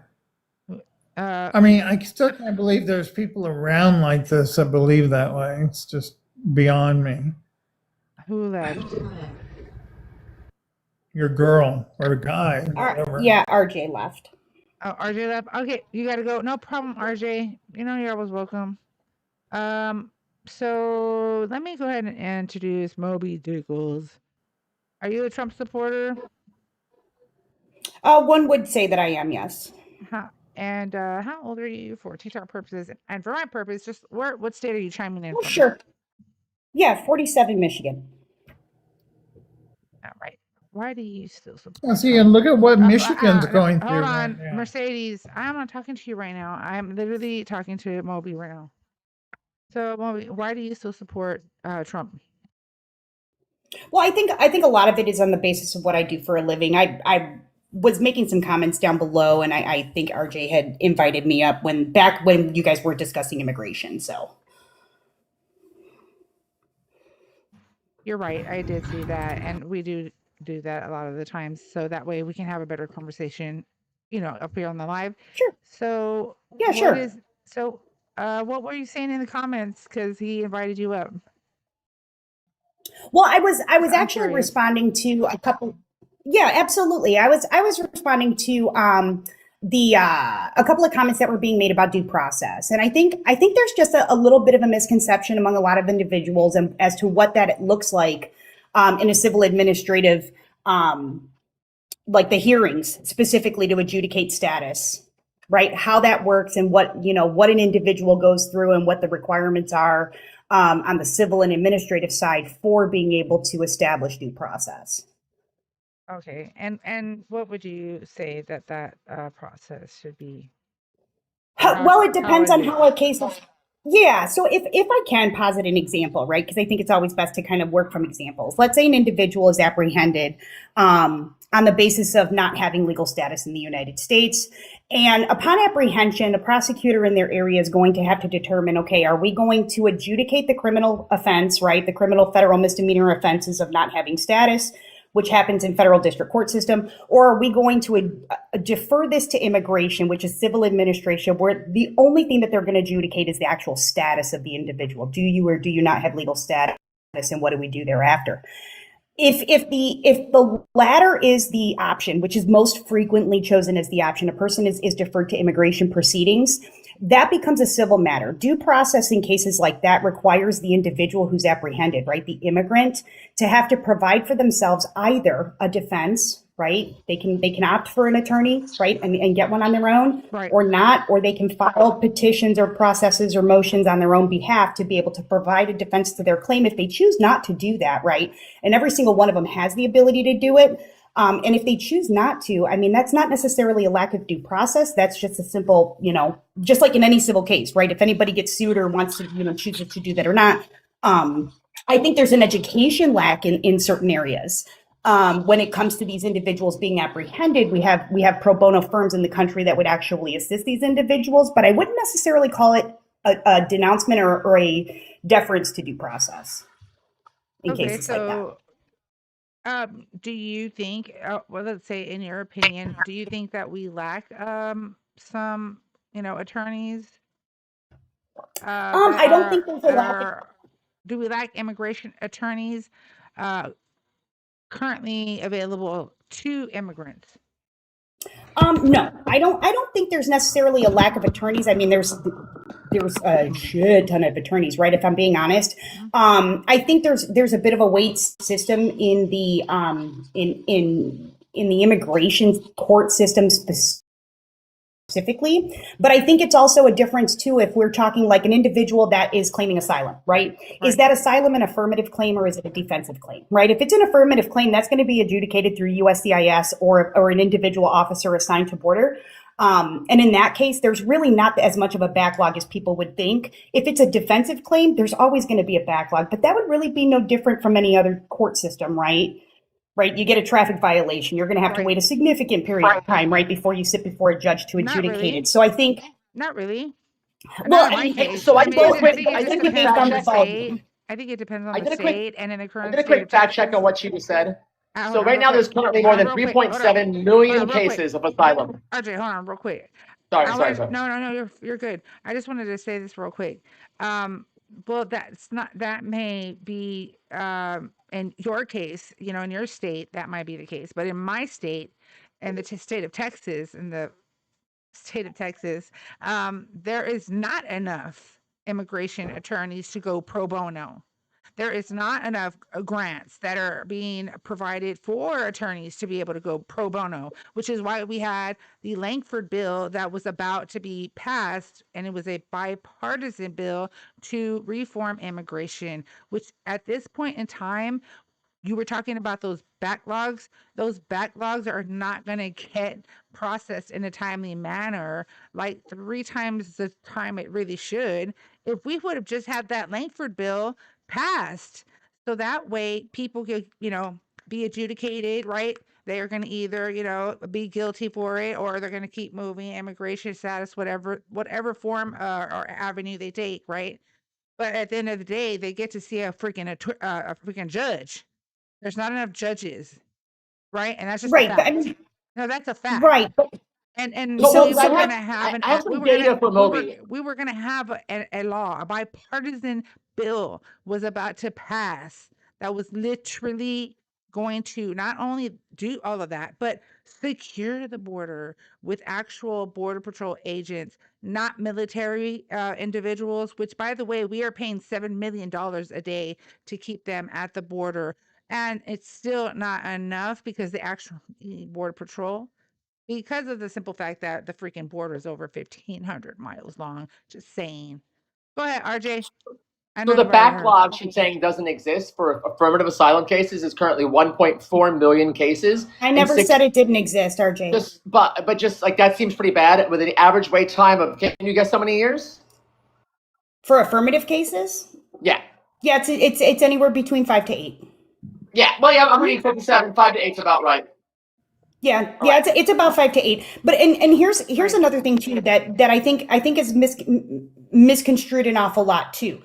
I mean, I still can't believe there's people around like this that believe that way. It's just beyond me. Who left? Your girl or guy. Yeah, RJ left. Oh, RJ left. Okay, you got to go. No problem, RJ. You know you're always welcome. So let me go ahead and introduce Moby Dickles. Are you a Trump supporter? One would say that I am, yes. And how old are you for TikTok purposes? And for my purpose, just what state are you chiming in Oh, from? sure. Yeah, 47 Michigan. All right. Why do you still support? See, and look at what Michigan's going through. Hold on, right now. Mercedes. I'm not talking to you right now. I'm literally talking to Moby right now. So, Moby, why do you still support Trump? Well, I think a lot of it is on the basis of what I do for a living. I was making some comments down below, and I think RJ had invited me up back when you guys were discussing immigration. So You're right. I did see that, and we do that a lot of the times, so that way we can have a better conversation, up here on the live. Sure. So yeah, sure. What were you saying in the comments? Because he invited you up. Well, I was actually responding to a couple. Yeah, absolutely. I was responding to a couple of comments that were being made about due process, and I think there's just a little bit of a misconception among a lot of individuals as to what that looks like in a civil administrative, like the hearings specifically to adjudicate status, right? How that works and what an individual goes through and what the requirements are on the civil and administrative side for being able to establish due process. Okay, and what would you say that process should be? Well, it depends on how a case of. Yeah, so if I can posit an example, right? Because I think it's always best to kind of work from examples. Let's say an individual is apprehended on the basis of not having legal status in the United States. And upon apprehension, a prosecutor in their area is going to have to determine, okay, are we going to adjudicate the criminal offense, right? The criminal federal misdemeanor offenses of not having status, which happens in federal district court system, or are we going to defer this to immigration, which is civil administration, where the only thing that they're going to adjudicate is the actual status of the individual. Do you or do you not have legal status, and what do we do thereafter? If the latter is the option, which is most frequently chosen as the option, a person is deferred to immigration proceedings, that becomes a civil matter. Due process in cases like that requires the individual who's apprehended, right, the immigrant, to have to provide for themselves either a defense, right? They can opt for an attorney, right, and get one on their own, right, or not, or they can file petitions or processes or motions on their own behalf to be able to provide a defense to their claim if they choose not to do that, right? And every single one of them has the ability to do it. And if they choose not to, I mean, that's not necessarily a lack of due process. That's just a simple, just like in any civil case, right? If anybody gets sued or wants to, chooses to do that or not, I think there's an education lack in certain areas. When it comes to these individuals being apprehended, we have pro bono firms in the country that would actually assist these individuals, but I wouldn't necessarily call it a denouncement or a deference to due process in cases like that. Do you think, well, let's say in your opinion, do you think that we lack some, attorneys? I don't think there's a lack. Do we lack immigration attorneys currently available to immigrants? No, I don't think there's necessarily a lack of attorneys. I mean, there's a shit ton of attorneys, right? If I'm being honest, I think there's a bit of a weight system in the in the immigration court system specifically, but I think it's also a difference too if we're talking like an individual that is claiming asylum, right? Is that asylum an affirmative claim or is it a defensive claim, right? If it's an affirmative claim, that's going to be adjudicated through USCIS or an individual officer assigned to border. And in that case, there's really not as much of a backlog as people would think. If it's a defensive claim, there's always going to be a backlog, but that would really be no different from any other court system, right? Right, you get a traffic violation, you're going to have to wait a significant period of time, right, before you sit before a judge to adjudicate it. So I think not really. Well, I think it depends on the state. I think it depends on the state and in the current. I did a quick fact check on what she said. So right now there's currently more than 3.7 million cases of asylum. RJ, hold on, real quick. Sorry. No, you're good. I just wanted to say this real quick. Well, that may be in your case, in your state, that might be the case. But in my state, and the state of Texas, there is not enough immigration attorneys to go pro bono. there is not enough grants that are being provided for attorneys to be able to go pro bono, which is why we had the Langford bill that was about to be passed, and it was a bipartisan bill to reform immigration, which at this point in time, you were talking about those backlogs. Those backlogs are not going to get processed in a timely manner, like 3 times the time it really should. If we would have just had that Langford bill passed, so that way people could, be adjudicated, right? They are going to either, be guilty for it, or they're going to keep moving immigration status, whatever form or avenue they take, right? But at the end of the day, they get to see a freaking judge. There's not enough judges, right? And that's just a Right, but I fact. mean, No, that's a fact. right, but And So, we so were I gonna have have, an I have we some were gonna data from we were Moby. we were gonna have a law, a bipartisan bill was about to pass that was literally going to not only do all of that, but secure the border with actual border patrol agents, not military individuals, which by the way, we are paying $7 million a day to keep them at the border. And it's still not enough because the actual border patrol, because of the simple fact that the freaking border is over 1,500 miles long. Just saying. Go ahead, RJ. I know So the you've already heard. backlog she's saying doesn't exist for affirmative asylum cases is currently 1.4 million cases. I never said it didn't exist, RJ. But just like that seems pretty bad with an average wait time of, can you guess how many years? For affirmative cases? Yeah. Yeah, it's anywhere between 5 to 8. Yeah. Well, yeah, I'm reading 57. 5 to 8 is about right. Yeah, yeah, it's about 5 to 8. But and here's another thing too that I think is misconstrued an awful lot too.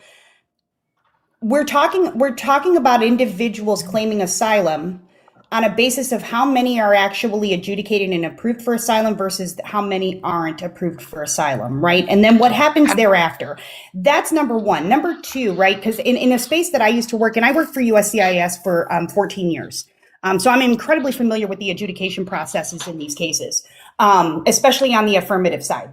We're talking about individuals claiming asylum on a basis of how many are actually adjudicated and approved for asylum versus how many aren't approved for asylum, right? And then what happens thereafter. That's number one. Number two, right? Because in a space that I used to work in, I worked for USCIS for 14 years. So I'm incredibly familiar with the adjudication processes in these cases, especially on the affirmative side.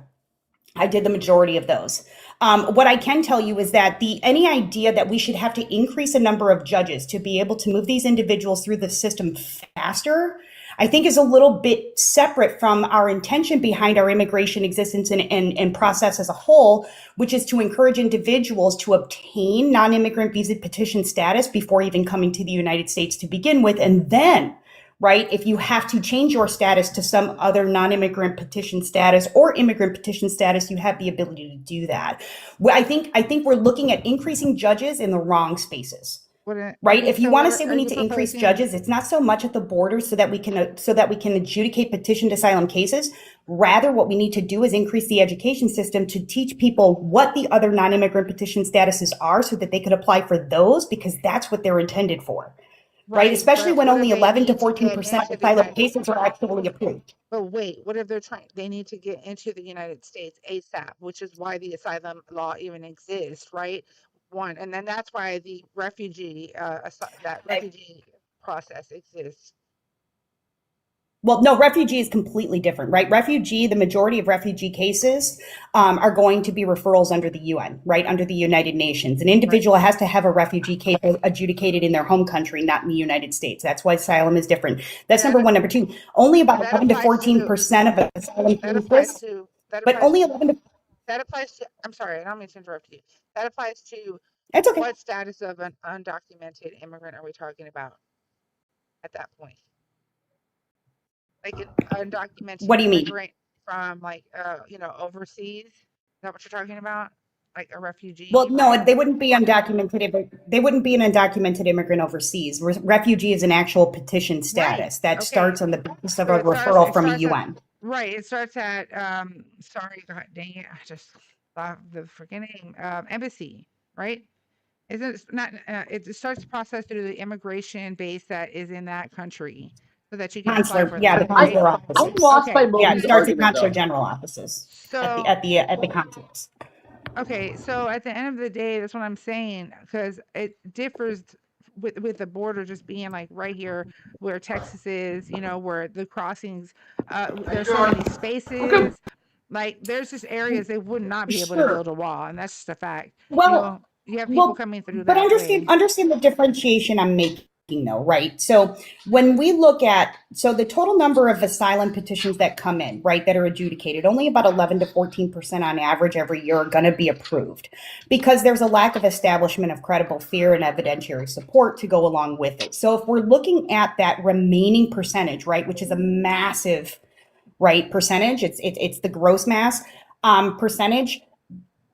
I did the majority of those. What I can tell you is that any idea that we should have to increase a number of judges to be able to move these individuals through the system faster, I think is a little bit separate from our intention behind our immigration existence and process as a whole, which is to encourage individuals to obtain non-immigrant visa petition status before even coming to the United States to begin with. And then, right, if you have to change your status to some other non-immigrant petition status or immigrant petition status, you have the ability to do that. Well, I think we're looking at increasing judges in the wrong spaces. Right. If you want to say we need to increase judges, it's not so much at the border so that we can adjudicate petitioned asylum cases. Rather, what we need to do is increase the education system to teach people what the other non-immigrant petition statuses are so that they could apply for those, because that's what they're intended for. Right. Especially when only 11 to 14% of asylum cases are actually approved. But wait, what if they need to get into the United States ASAP, which is why the asylum law even exists, right? One, and then that's why the refugee process exists. Well, no, refugee is completely different, right? The majority of refugee cases are going to be referrals under the UN, right? Under the United Nations. An individual has to have a refugee case adjudicated in their home country, not in the United States. That's why asylum is different. That's number one. Number two, only about 11 to 14% of asylum cases, but only 11 to... That applies to, I'm sorry, I don't mean to interrupt you. That applies to It's okay. What status of an undocumented immigrant are we talking about at that point? Like an undocumented What do you mean? immigrant from overseas? Is that what you're talking about? Like a refugee? Well, no, they wouldn't be undocumented. They wouldn't be an undocumented immigrant overseas. Refugee is an actual petition status that starts on the basis of a referral from a UN. Right. It starts at, sorry, God dang it. I just thought the freaking name, embassy, right? It starts the process through the immigration base that is in that country so that you can consular, apply for the consular offices. I'm lost by Moby's it starts at argument, consular general offices at the consulates. Okay, so at the end of the day, that's what I'm saying, because it differs with the border just being like right here where Texas is, where the crossings, there's so many spaces. Okay. Like there's just areas they would not be able to build a wall, and that's just a fact. Well, you have people Well, coming through but that understand way. understand the differentiation I'm making though, right? So when we look at the total number of asylum petitions that come in, right, that are adjudicated, only about 11 to 14% on average every year are going to be approved because there's a lack of establishment of credible fear and evidentiary support to go along with it. So if we're looking at that remaining percentage, right, which is a massive, right, percentage, it's the gross mass percentage.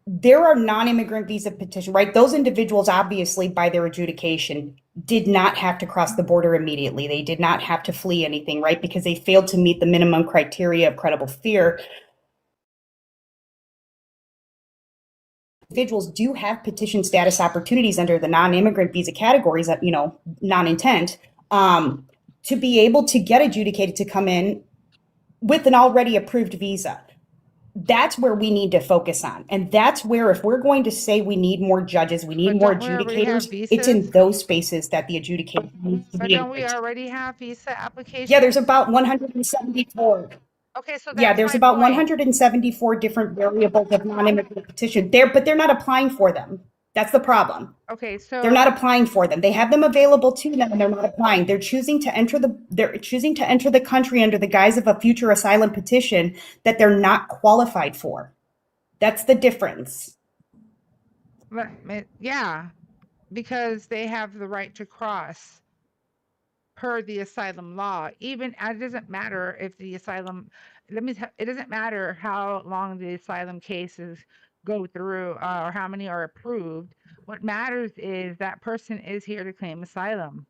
There are non-immigrant visa petitions, right? Those individuals, obviously, by their adjudication, did not have to cross the border immediately. They did not have to flee anything, right? Because they failed to meet the minimum criteria of credible fear. Individuals do have petition status opportunities under the non-immigrant visa categories, non-intent, to be able to get adjudicated to come in with an already approved visa. That's where we need to focus on. And that's where, if we're going to say we need more judges, we need more adjudicators, it's in those spaces that the adjudication needs to be. But don't we already have visa applications? Yeah, there's about 174. Okay, so yeah, there's about 174 different variables of non-immigrant petition there, but they're not applying for them. That's the problem. Okay, so they're not applying for them. They have them available to them, and they're not applying. They're choosing to enter the country under the guise of a future asylum petition that they're not qualified for. That's the difference. Yeah, because they have the right to cross per the asylum law. Even it doesn't matter if the asylum. It doesn't matter how long the asylum cases go through or how many are approved. What matters is that person is here to claim asylum.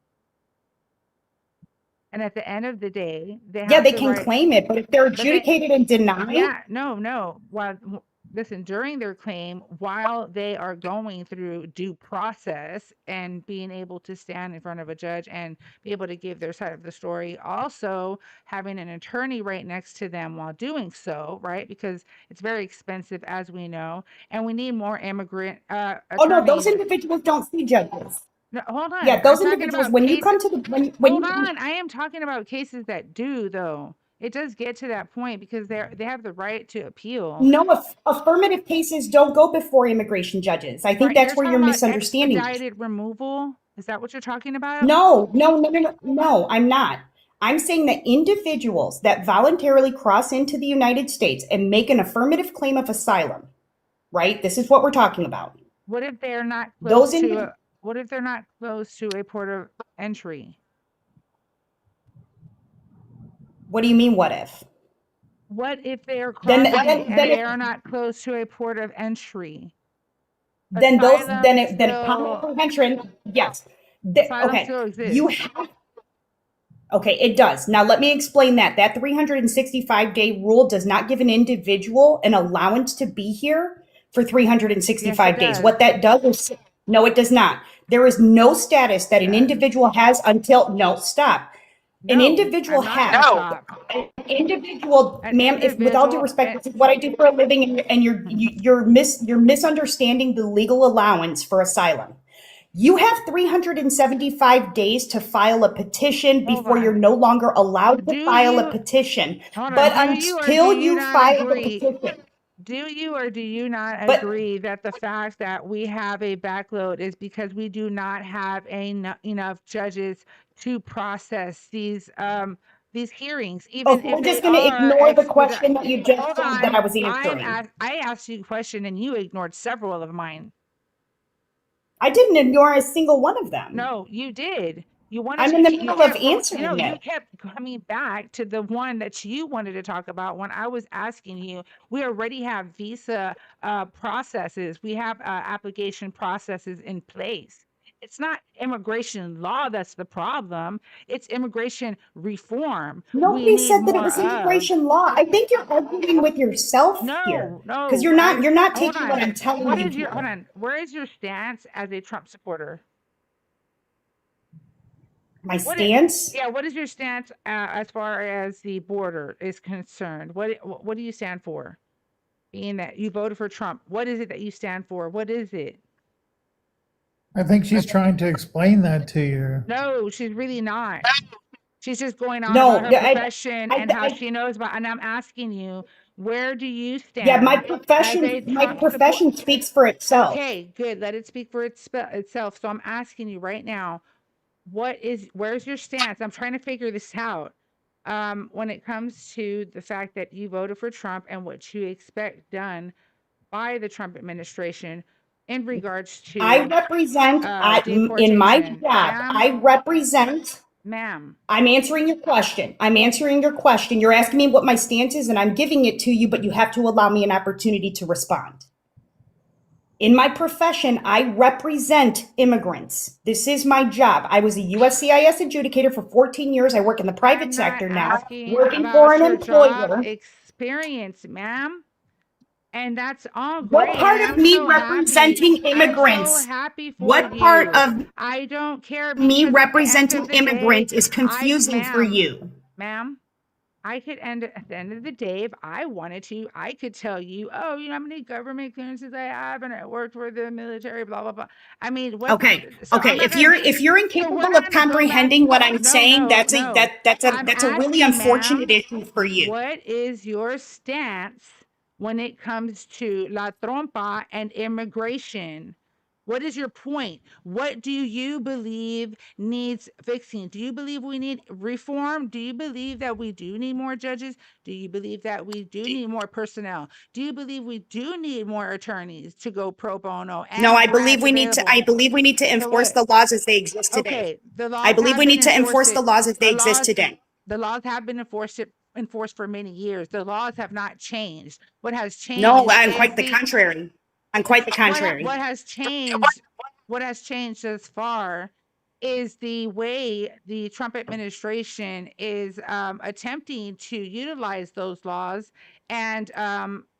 And at the end of the day, they can claim it, but if they're adjudicated and denied, no. Well, listen, during their claim, while they are going through due process and being able to stand in front of a judge and be able to give their side of the story, also having an attorney right next to them while doing so, right? Because it's very expensive, as we know, and we need more immigrant attorneys. Oh no, those individuals don't see judges. No, hold on. Yeah, those individuals, when you come to the hold on, I am talking about cases that do, though. It does get to that point because they have the right to appeal. No, affirmative cases don't go before immigration judges. I think that's where you're misunderstanding. Expedited removal? Is that what you're talking about? No, I'm not. I'm saying that individuals that voluntarily cross into the United States and make an affirmative claim of asylum, right? This is what we're talking about. What if they're not what if they're not close to a port of entry? What do you mean, what if? What if they're crossing and they are not close to a port of entry? Then comprehension, yes. Okay, still exists. Okay, it does. Now let me explain that. That 365-day rule does not give an individual an allowance to be here for 365 days. What that does is, no, it does not. There is no status that an individual has until, an individual has. An individual, ma'am, with all due respect, this is what I do for a living, and you're misunderstanding the legal allowance for asylum. You have 375 days to file a petition before you're no longer allowed to file a petition. But until you file a petition. Do you or do you not agree that the fact that we have a backload is because we do not have enough judges to process these hearings? Even if we're just going to ignore the question that you just said that I was answering. I asked you a question and you ignored several of mine. I didn't ignore a single one of them. No, you did. I'm in the middle of answering it. You kept coming back to the one that you wanted to talk about when I was asking you. We already have visa processes. We have application processes in place. It's not immigration law that's the problem. It's immigration reform. Nobody said that it was immigration law. I think you're arguing with yourself here. No, because you're not taking what I'm telling you. Hold on. Where is your stance as a Trump supporter? My stance? What is your stance as far as the border is concerned? What do you stand for? Being that you voted for Trump, what is it that you stand for? What is it? I think she's trying to explain that to you. No, she's really not. She's just going on about her profession and how she knows about. And I'm asking you, Where do you stand? Yeah, my as a profession Trump speaks for itself. Okay, good. Let it speak for itself. So I'm asking you right now, where's your stance? I'm trying to figure this out. When it comes to the fact that you voted for Trump and what you expect done by the Trump administration in regards to I represent, in my deportation. job, Ma'am, I represent, ma'am, I'm answering your question. I'm answering your question. You're asking me what my stance is, and I'm giving it to you, but you have to allow me an opportunity to respond. In my profession, I represent immigrants. This is my job. I was a USCIS adjudicator for 14 years. I work in the private sector now, working for an employer. Experience, ma'am. And that's all What great. part And of I'm me so representing happy. I'm immigrants? so happy for What you. part of I don't care me because representing at the end of the immigrants day, is confusing for you? Ma'am, I could end at the end of the day, if I wanted to, I could tell you, oh, you know how many government clearances I have, and I worked for the military, blah blah blah. I mean, what? Okay, So okay. I'm not If gonna. you're So incapable we're of not gonna go back. comprehending what I'm No, saying, no, that's no. I'm a really asking, unfortunate ma'am, issue for you. what is your stance when it comes to La Trompa and immigration? What is your point? What do you believe needs fixing? Do you believe we need reform? Do you believe that we do need more judges? Do you believe that we do need more personnel? Do you believe we do need more attorneys to go pro bono and No, I believe grants we need to. available? I believe we need to So enforce what? the laws as they exist today. Okay, the I laws believe have we been need to enforce enforced. the laws as they The exist laws, today. the laws have been enforced for many years. The laws have not changed. What has No, changed on is quite the contrary. On quite the contrary. what has changed. What has changed thus far is the way the Trump administration is attempting to utilize those laws and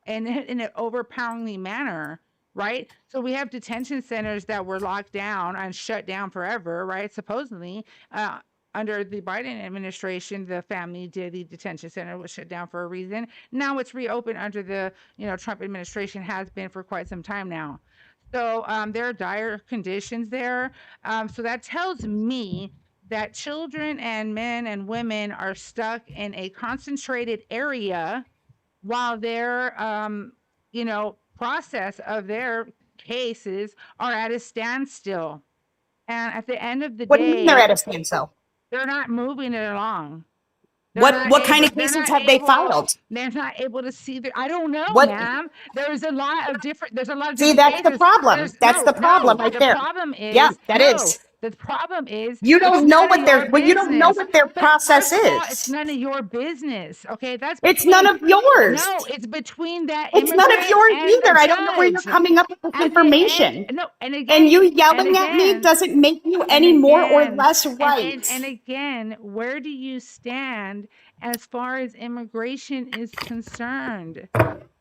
in an overpoweringly manner. Right. So we have detention centers that were locked down and shut down forever. Right. Supposedly, under the Biden administration, the family Diddy detention center was shut down for a reason. Now it's reopened under the Trump administration, has been for quite some time now. So there are dire conditions there. So that tells me that children and men and women are stuck in a concentrated area while their process of their cases are at a standstill. And at the end of the What do you mean they're day, at a standstill? they're not moving it along. What kind of cases have they filed? They're not able to see I don't know, What? ma'am. There's a lot of different See, that's the problem. That's the problem right there. Yeah, that is. The problem is You don't know what their you don't know what their process it's is. none of your business. Okay, It's none of yours. No, it's between that It's none of immigrant yours and either. the I don't know where you're judge. coming up with this At the information. end, no, and again, And you yelling at me doesn't make you any more or less right. And again, where do you stand as far as immigration is concerned?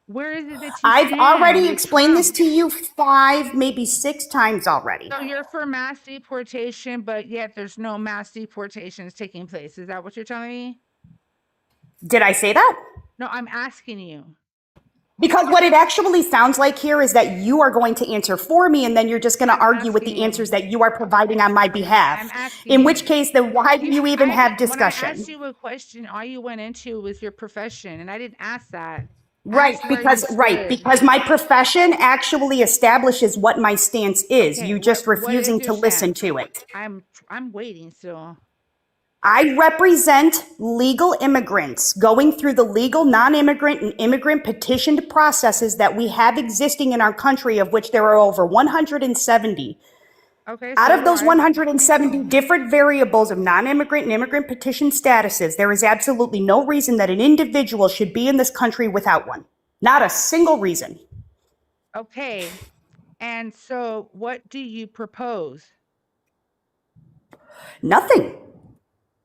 Where is it that you I've already stand? explained this to you 5, maybe 6 times already. So you're for mass deportation, but yet there's no mass deportations taking place. Is that what you're telling me? Did I say that? No, I'm asking you. Because what it actually sounds like here is that you are going to answer for me, and then you're just going to argue with the answers that you are providing on my behalf. In which case, then why do you even have discussion? When I asked you a question, all you went into was your profession, and I didn't ask that. Right, because my profession actually establishes what my stance is. Okay, You just what is refusing your to listen stance? to it. I'm waiting still. I represent legal immigrants going through the legal non-immigrant and immigrant petitioned processes that we have existing in our country, of which there are over 170. Okay. Out of those 170 different variables of non-immigrant and immigrant petition statuses, there is absolutely no reason that an individual should be in this country without one. Not a single reason. Okay. And so what do you propose? Nothing.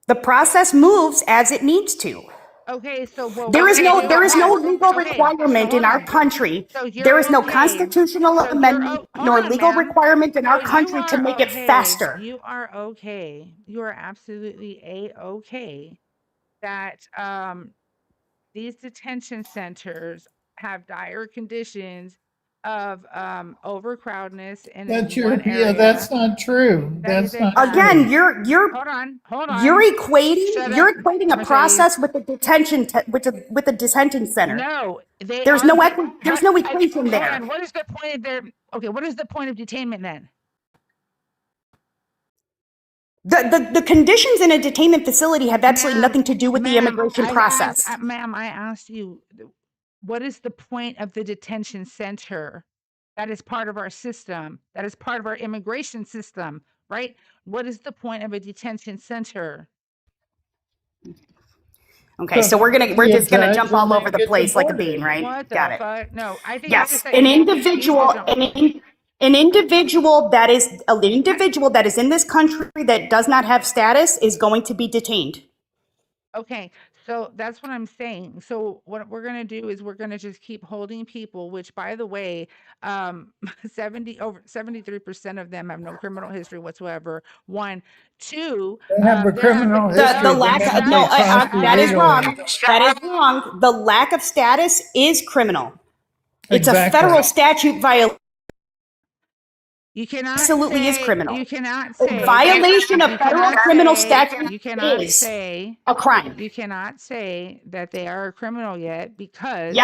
The process moves as it needs to. Okay, so there is no legal requirement in our country. There is no constitutional amendment nor legal requirement in our country to make it faster. You are okay. You are absolutely A-okay that these detention centers have dire conditions of overcrowdedness in That's one area. that's not true. That is That's not a fact. Again, true. you're Hold on. you're equating Shut you're up, equating a Mercedes. process with a detention with a detention center. No, There's no equation Hold there. on. What is the point of their? Okay, what is the point of detainment then? The conditions in a detainment facility have absolutely Ma'am, nothing to do with the immigration process. Ma'am, I asked you, what is the point of the detention center? That is part of our system. That is part of our immigration system, right? What is the point of a detention center? Okay, so we're just gonna jump all over the place like a bean, right? What the Got it. fuck? No, I think Yes, an individual that is in this country that does not have status is going to be detained. Okay, so that's what I'm saying. So what we're going to do is we're going to just keep holding people, which, by the way, 73% of them have no criminal history whatsoever. 1, 2, They have a criminal history. The lack of that is wrong. That is wrong. The lack of status is criminal. It's a federal statute violation. You cannot Absolutely say, is criminal. You cannot say violation of federal criminal statute. You cannot is say a crime. You cannot say that they are a criminal yet because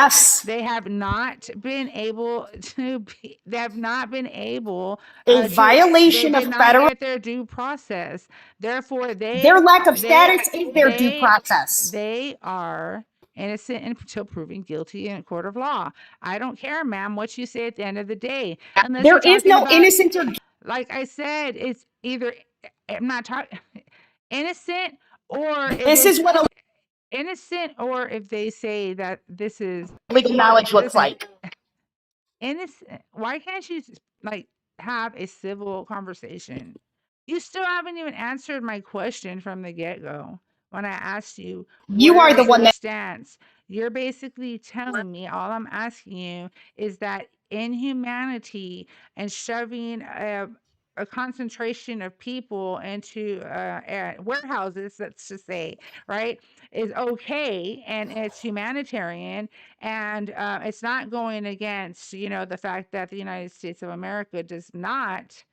they have not been able to be. They have not been able. Violation of federal. Get their due process. Therefore, their lack of status is their due process. They are innocent until proven guilty in a court of law. I don't care, ma'am, what you say at the end of the day. There is no innocent or... Like I said, it's either, I'm not talking innocent or... This is what innocent, or if they say that this is... legal knowledge looks like. Innocent. Why can't you like have a civil conversation? You still haven't even answered my question from the get-go. When I asked you, you are the one that stance. You're basically telling me all I'm asking you is that inhumanity and shoving a concentration of people into warehouses, let's just say, right, is okay, and it's humanitarian, and it's not going against, the fact that the United States of America does not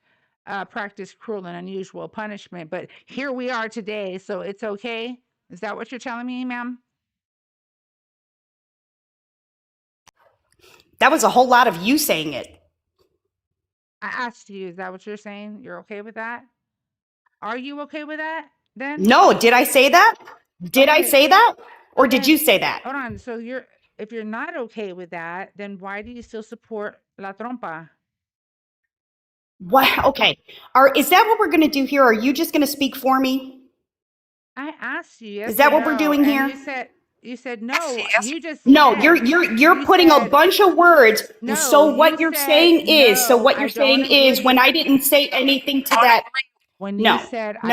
practice cruel and unusual punishment, but here we are today, so it's okay. Is that what you're telling me, ma'am? That was a whole lot of you saying it. I asked you, is that what you're saying? You're okay with that? Are you okay with that then? No, did I say that? Did I say that? Or did you say that? Hold on. So if you're not okay with that, then why do you still support La Trompa? What? Okay. Is that what we're going to do here? Are you just going to speak for me? I asked you. Yes, is that what we're doing here? You said no. You just no. You're putting a bunch of words. No, so what you're saying is. So what you're saying is when I didn't say anything to that. When you said no.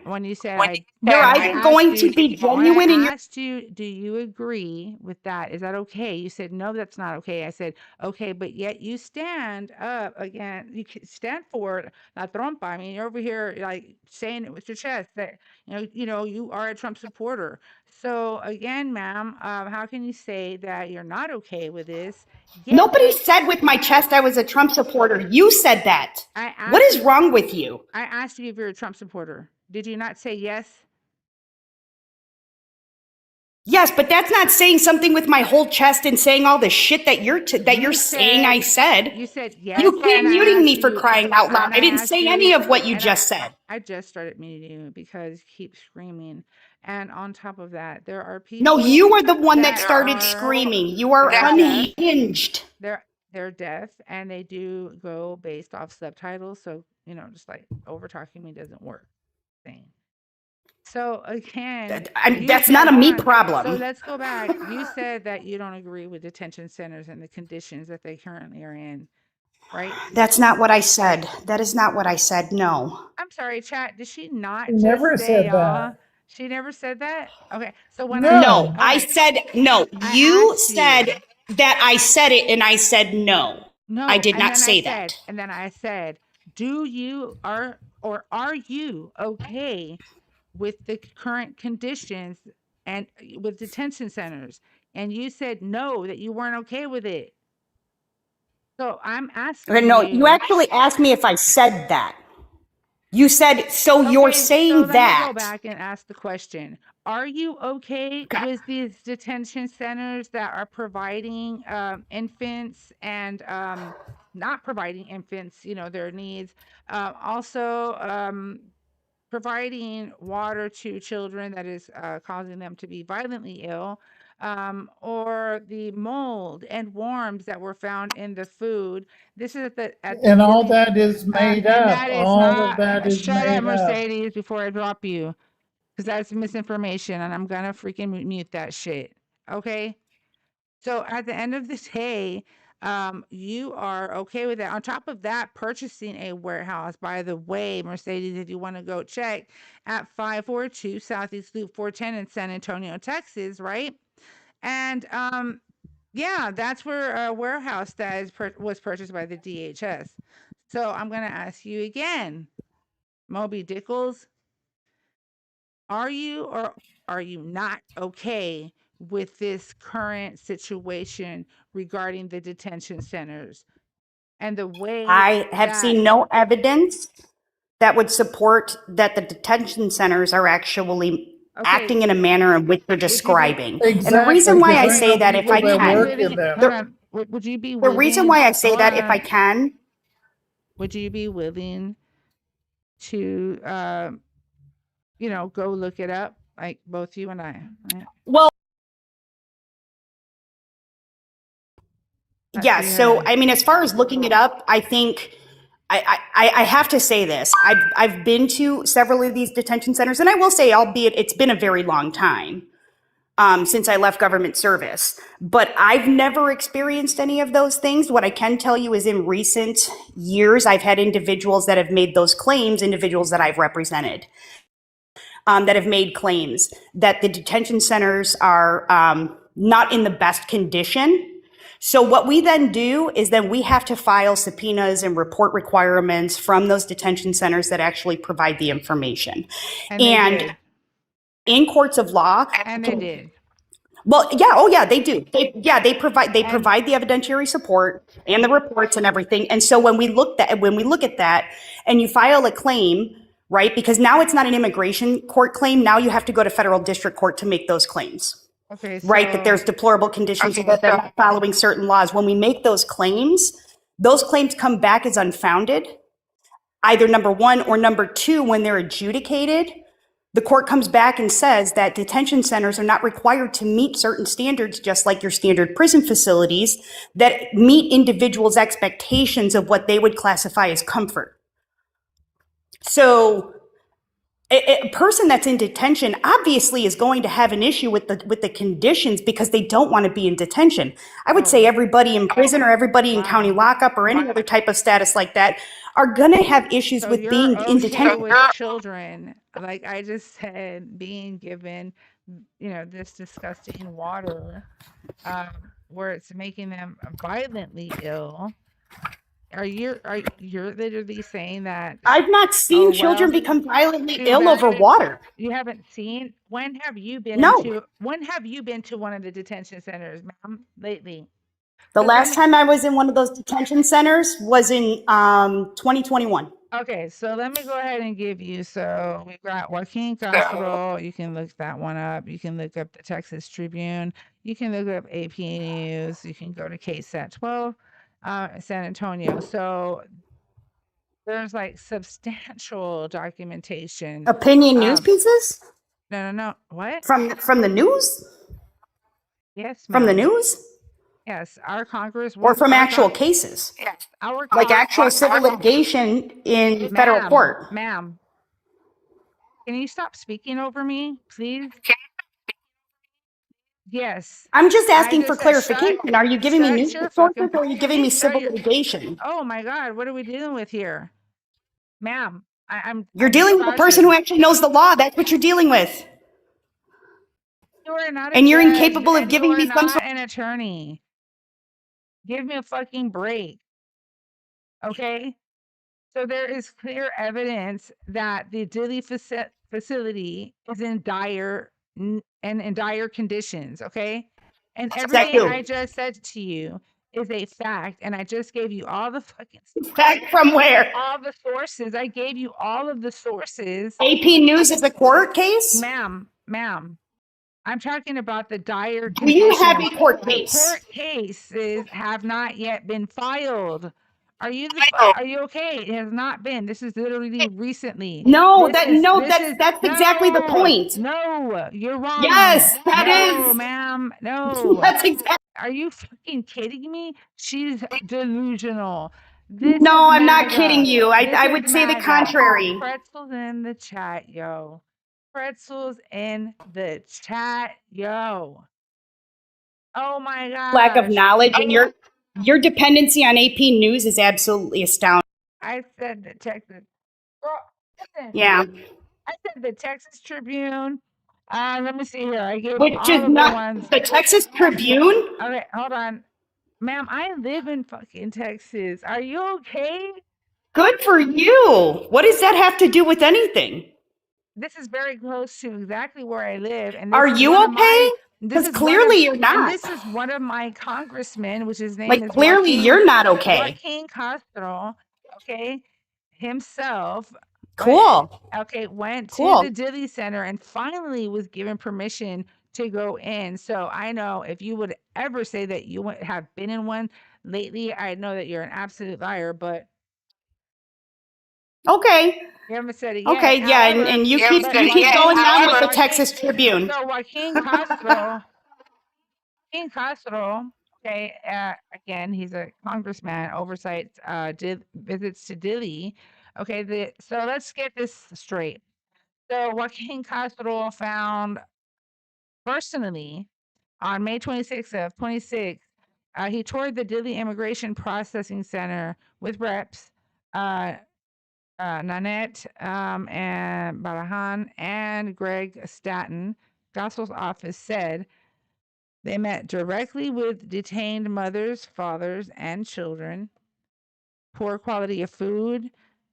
When you said you're either going to be genuine and I asked you, do you agree with that? Is that okay? You said no, that's not okay. I said okay, but yet you stand up again. You stand for La Trompa. I mean, you're over here like saying it with your chest that you are a Trump supporter. So again, ma'am, how can you say that you're not okay with this? Nobody said with my chest I was a Trump supporter. You said that. What is wrong with you? I asked you if you're a Trump supporter. Did you not say yes? Yes, but that's not saying something with my whole chest and saying all the shit that you're saying I said. You said yes. You keep muting me for crying out loud. I didn't say any of what you just said. I just started muting you because you keep screaming. And on top of that, there are people... No, you are the one that started screaming. You are unhinged. They're deaf, and they do go based off subtitles. So, just like over-talking me doesn't work. So, again... that's not a me problem. So, let's go back. You said that you don't agree with detention centers and the conditions that they currently are in, right? That's not what I said. That is not what I said, no. I'm sorry, chat. Did she not never said that. She never said that? Okay. So when I said no. You said that I said it and I said no. No, I did not say that. And then I said, are you okay with the current conditions and with detention centers? And you said no, that you weren't okay with it. So I'm asking No, you. you actually asked me if I said that. You said, so you're saying so let that. me go back and ask the question. Are you okay with these detention centers that are providing infants and not providing infants, their needs? Also, providing water to children that is causing them to be violently ill, or the mold and worms that were found in the food. This is at the And all beginning, that is made and up. that is All of not. that is Shut up, made up. Mercedes, before I drop you, because that's misinformation, and I'm gonna freaking mute that shit. Okay. So at the end of the day, you are okay with that. On top of that, purchasing a warehouse, by the way, Mercedes, if you want to go check at 542 Southeast Loop 410 in San Antonio, Texas, right? And yeah, that's where a warehouse that was purchased by the DHS. So I'm going to ask you again, Moby Dickles, are you or are you not okay with this current situation regarding the detention centers and the way I have seen no evidence that would support that the detention centers are actually acting in a manner in which they're describing. Exactly, and the reason why I because say that, if I can, would you be the willing, reason why I say that, if I can, would you be willing to go look it up, like both you and I, right? well, yes. So, I mean, as far as looking it up, I think I have to say this. I've been to several of these detention centers, and I will say, albeit it's been a very long time since I left government service, but I've never experienced any of those things. What I can tell you is, in recent years, I've had individuals that have made those claims, individuals that I've represented, that have made claims that the detention centers are not in the best condition. So what we then do is then we have to file subpoenas and report requirements from those detention centers that actually provide the information. And in courts of law. And they did. Well, yeah, oh yeah, they do. They provide the evidentiary support and the reports and everything. And so when we look at that and you file a claim, right? Because now it's not an immigration court claim. Now you have to go to federal district court to make those claims. Okay. Right, that there's deplorable conditions, that they're not following certain laws. When we make those claims come back as unfounded, either number one, or number two, when they're adjudicated, the court comes back and says that detention centers are not required to meet certain standards, just like your standard prison facilities, that meet individuals' expectations of what they would classify as comfort. So a person that's in detention obviously is going to have an issue with the conditions, because they don't want to be in detention. I would say everybody in prison, or everybody in county lockup, or any other type of status like that, are going to have issues with being in detention. With children, like I just said, being given, this disgusting water, where it's making them violently ill. Are you literally saying that? I've not seen children become violently ill over water. You haven't seen? When have you been when have you been to one of the detention centers, ma'am, lately? The last time I was in one of those detention centers was in 2021. Okay, so let me go ahead and give you. So we've got Joaquin Castro. You can look that one up. You can look up the Texas Tribune. You can look up AP News. You can go to KSAT 12. San Antonio. So there's like substantial documentation. Opinion news pieces? No. What? From the news? Yes. From the news? Yes. Our Congress. Or from actual cases? Yes. Like actual civil litigation in federal court. Ma'am, can you stop speaking over me, please? Yes. I'm just asking for clarification. Are you giving me news sources, or are you giving me civil litigation? Oh my God, what are we dealing with here? Ma'am, You're dealing with a person who actually knows the law. That's what you're dealing with. You are not and you're incapable of giving me some sort. An attorney. Give me a fucking break. Okay? So there is clear evidence that the Dilley facility is in dire conditions, okay? And everything I just said to you is a fact, and I just gave you all the fucking Fact from where? all the sources. I gave you all of the sources. AP News is a court case? Ma'am, I'm talking about the dire Do you have a conditions. court case? Court cases have not yet been filed. Are you okay? It has not been. This is literally recently. No, that's exactly the point. No, you're wrong. Yes, that no, is. ma'am. No. That's exactly. Are you fucking kidding me? She's delusional. No, I'm not kidding you. I would say the contrary. Pretzels in the chat, yo. Pretzels in the chat, yo. Oh my god. Lack of knowledge and your dependency on AP News is absolutely astounding. I said the Texas. Girl, listen. Yeah. I said the Texas Tribune. Let me see here. I gave Which all is of not the ones. the Texas Tribune? Okay, hold on. Ma'am, I live in fucking Texas. Are you okay? Good for you. What does that have to do with anything? This is very close to exactly where I live. And are you okay? Because clearly you're not. And this is one of my congressmen, which his name is clearly you're not okay. Joaquin Castro, okay, himself. Cool. Went to the Dilly Center and finally was given permission to go in. So I know if you would ever say that you have been in one lately, I know that you're an absolute liar, but okay. You haven't said it yet. Okay, yeah, and you keep going on with the Texas Tribune. So Joaquin Castro, okay, again, he's a congressman, oversights, visits to Dilley. Okay, so let's get this straight. So Joaquin Castro found personally on May 26th of 26, he toured the Dilley Immigration Processing Center with reps, Nanette and Barahan and Greg Staten. Gospel's office said they met directly with detained mothers, fathers, and children. Poor quality of food,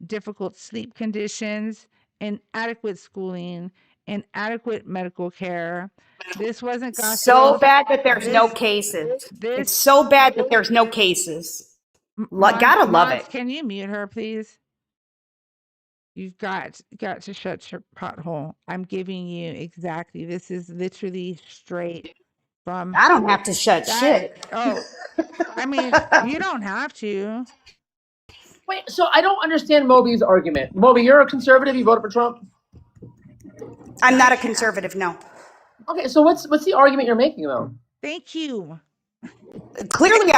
difficult sleep conditions, inadequate schooling, inadequate medical care. This wasn't gospel. So bad that there's no cases. It's so bad that there's no cases. Gotta love it. Can you mute her, please? You've got to shut your pothole. I'm giving you exactly. This is literally straight from. I don't have to shut shit. Oh, I mean, you don't have to. Wait, so I don't understand Moby's argument. Moby, you're a conservative. You voted for Trump. I'm not a conservative. No. Okay, so what's the argument you're making though? Thank you. Clearly,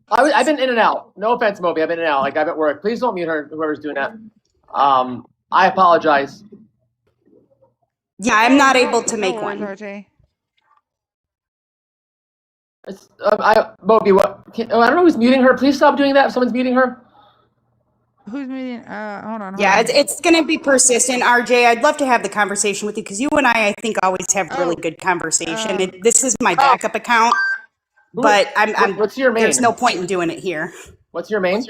I've been in and out. No offense, Moby. I've been in and out. Like I'm at work. Please don't mute her. Whoever's doing that. I apologize. Yeah, I'm not able to make one. RJ. Moby, what? I don't know who's muting her. Please stop doing that. If someone's muting her. Who's muting? Hold on. Yeah, it's going to be persistent, RJ. I'd love to have the conversation with you because you and I think, always have really good conversation. This is my backup account. But what's your main? There's no point in doing it here. What's your main?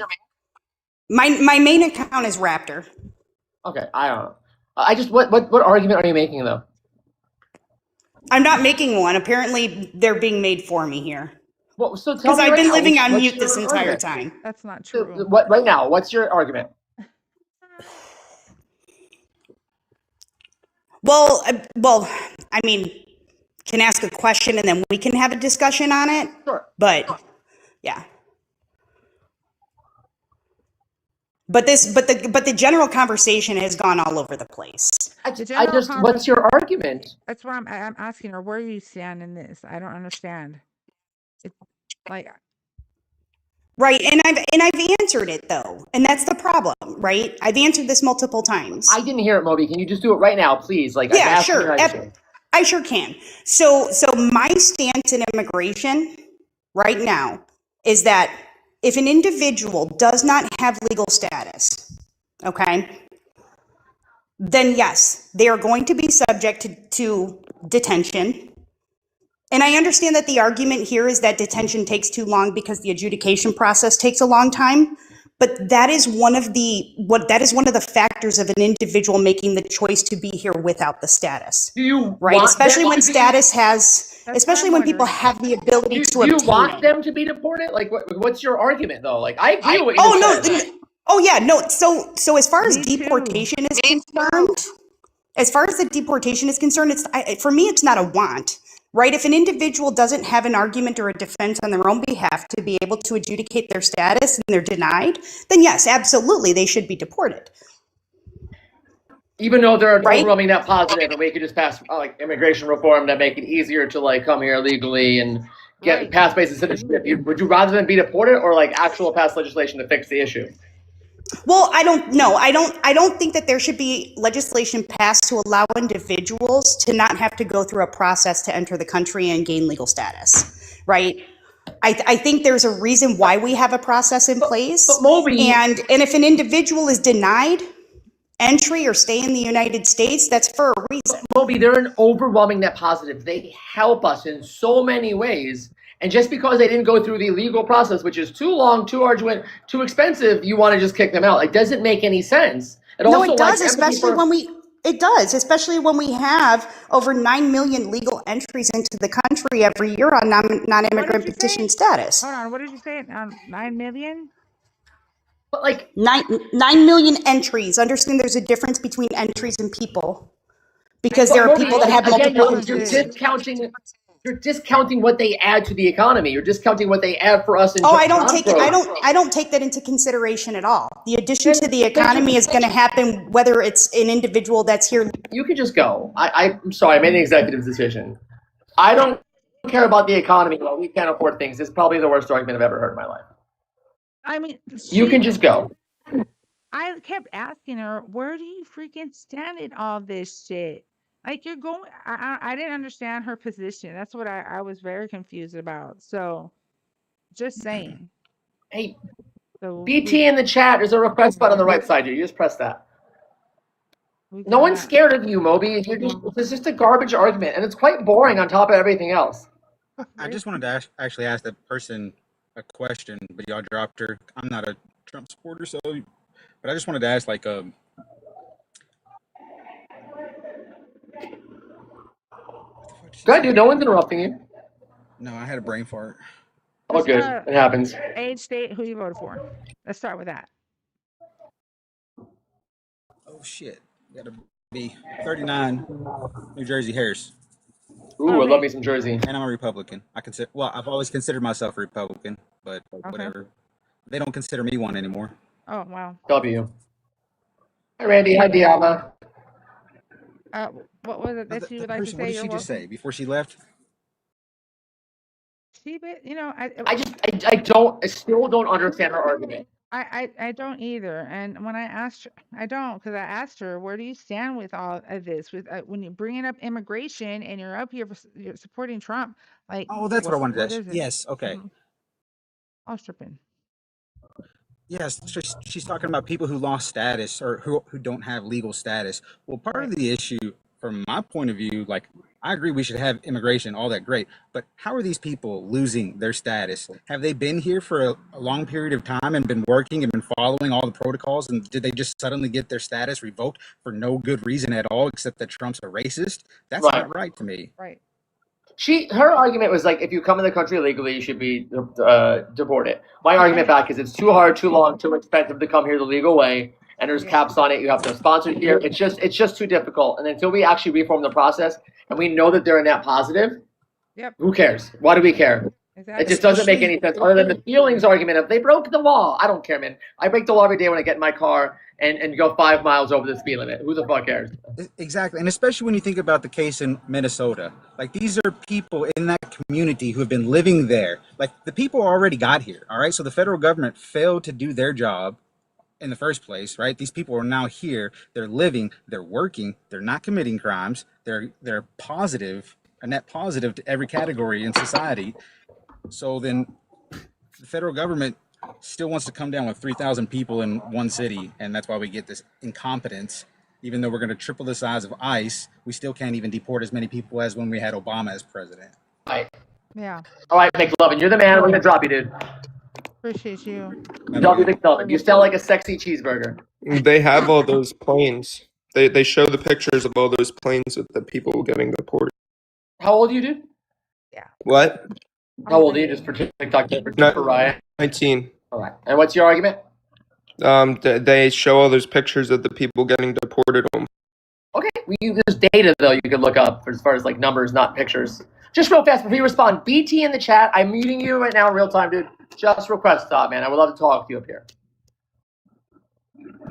My main account is Raptor. Okay, I don't know. I just what argument are you making though? I'm not making one. Apparently, they're being made for me here. Well, so tell me because I've been living on mute this entire time. That's not true. So, what right now? What's your argument? Well, I mean, can ask a question and then we can have a discussion on it. Sure. But yeah. But the general conversation has gone all over the place. What's your argument? That's what I'm asking her. Where do you stand in this? I don't understand. It's like. Right, and I've answered it though, and that's the problem, right? I've answered this multiple times. I didn't hear it, Moby. Can you just do it right now, please? Like, yeah, sure. I sure can. So my stance in immigration right now is that if an individual does not have legal status, okay, then yes, they are going to be subject to detention. And I understand that the argument here is that detention takes too long because the adjudication process takes a long time. But that is one of the factors of an individual making the choice to be here without the status. Do you right? want Especially them when to be- status has, That's especially what I'm when people wondering. have the ability to obtain Do you want it. them to be deported? Like, what's your argument though? Like, I agree with what you Oh said. no! Oh yeah, no. So as far as Me too. deportation is concerned, for me, it's not a want, right? If an individual doesn't have an argument or a defense on their own behalf to be able to adjudicate their status and they're denied, then yes, absolutely, they should be deported. Even though they're Right? overwhelming net positive, and we could just pass like immigration reform that make it easier to like come here legally and get Right. pass basic citizenship. Would you rather than be deported or like actual pass legislation to fix the issue? Well, I don't know. I don't think that there should be legislation passed to allow individuals to not have to go through a process to enter the country and gain legal status, right? I think there's a reason why we have a process in place. But Moby, And if an individual is denied entry or stay in the United States, that's for a reason. Moby, they're an overwhelming net positive. They help us in so many ways. And just because they didn't go through the legal process, which is too long, too arduous, too expensive, you want to just kick them out. It doesn't make any sense. No, it does, especially when we have over 9 million legal entries into the country every year on non-immigrant you petition say? status. Hold on, what did you say? 9 million? But like 9 million entries. Understand there's a difference between entries and people. Because there are people that have multiple entries. You're discounting what they add to the economy. You're discounting what they add for us in I don't take that into consideration at all. The addition to the economy is going to happen whether it's an individual that's here. You can just go. I'm sorry, I made an executive decision. I don't care about the economy. Well, we can't afford things. It's probably the worst argument I've ever heard in my life. I mean, You can just go. I kept asking her, where do you freaking stand in all this shit? Like you're going, I didn't understand her position. That's what I was very confused about. So, just saying. Hey, So BT in the chat. There's a request button on the right side. You just press that. No one's scared of you, Moby. It's just a garbage argument, and it's quite boring on top of everything else. I just wanted to actually ask that person a question, but y'all dropped her. I'm not a Trump supporter, so, but I just wanted to ask, like, Go ahead, dude. No one's interrupting you. No, I had a brain fart. Oh, good. It happens. Age, state, who you voted for. Let's start with that. Oh shit! Gotta be 39, New Jersey Harris, Ooh, I love me some Jersey. and I'm a Republican. I've always considered myself a Republican, but whatever. They don't consider me one anymore. Oh, wow. W. Hi, Randy. Hi, Diana. What was it that you would like to say? What did she just say before she left? I still don't understand her argument. I don't either. And when I asked her, because I asked her, where do you stand with all of this? With when you're bringing up immigration and you're up here you're supporting Trump, like. Oh, that's what I wanted to ask. Yes, okay. I was tripping. Yes, she's talking about people who lost status or who don't have legal status. Well, part of the issue, from my point of view, like, I agree we should have immigration, all that great, but how are these people losing their status? Have they been here for a long period of time and been working and been following all the protocols, and did they just suddenly get their status revoked for no good reason at all, except that Trump's a racist? That's not right to me. Right. Her argument was like, if you come in the country legally, you should be deported. My argument back is it's too hard, too long, too expensive to come here the legal way, and there's caps on it. You have to sponsor here. It's just too difficult. And until we actually reform the process, and we know that they're a net positive, who cares? Why do we care? Exactly. It just doesn't make any sense other than the feelings argument of they broke the law. I don't care, man. I break the law every day when I get in my car and go 5 miles over the speed limit. Who the fuck cares? Exactly. And especially when you think about the case in Minnesota, like, these are people in that community who have been living there. Like, the people already got here. All right. So the federal government failed to do their job in the first place, right? These people are now here. They're living, they're working, they're not committing crimes. They're positive, a net positive to every category in society. So then the federal government still wants to come down with 3,000 people in one city, and that's why we get this incompetence. Even though we're going to triple the size of ICE, we still can't even deport as many people as when we had Obama as president. Right. Yeah. All right, McLovin, you're the man. We're going to drop you, dude. Appreciate you. Dubby McDubbin. You sound like a sexy cheeseburger. They have all those planes. They show the pictures of all those planes with the people getting deported. How old are you, dude? What? How old are you? Just for TikTok, for Riot. 19. All right. And what's your argument? They show all those pictures of the people getting deported. Okay. There's data though you can look up as far as like numbers, not pictures. Just real fast before you respond. BT in the chat. I'm muting you right now in real time, dude. Just request stop, man. I would love to talk to you up here.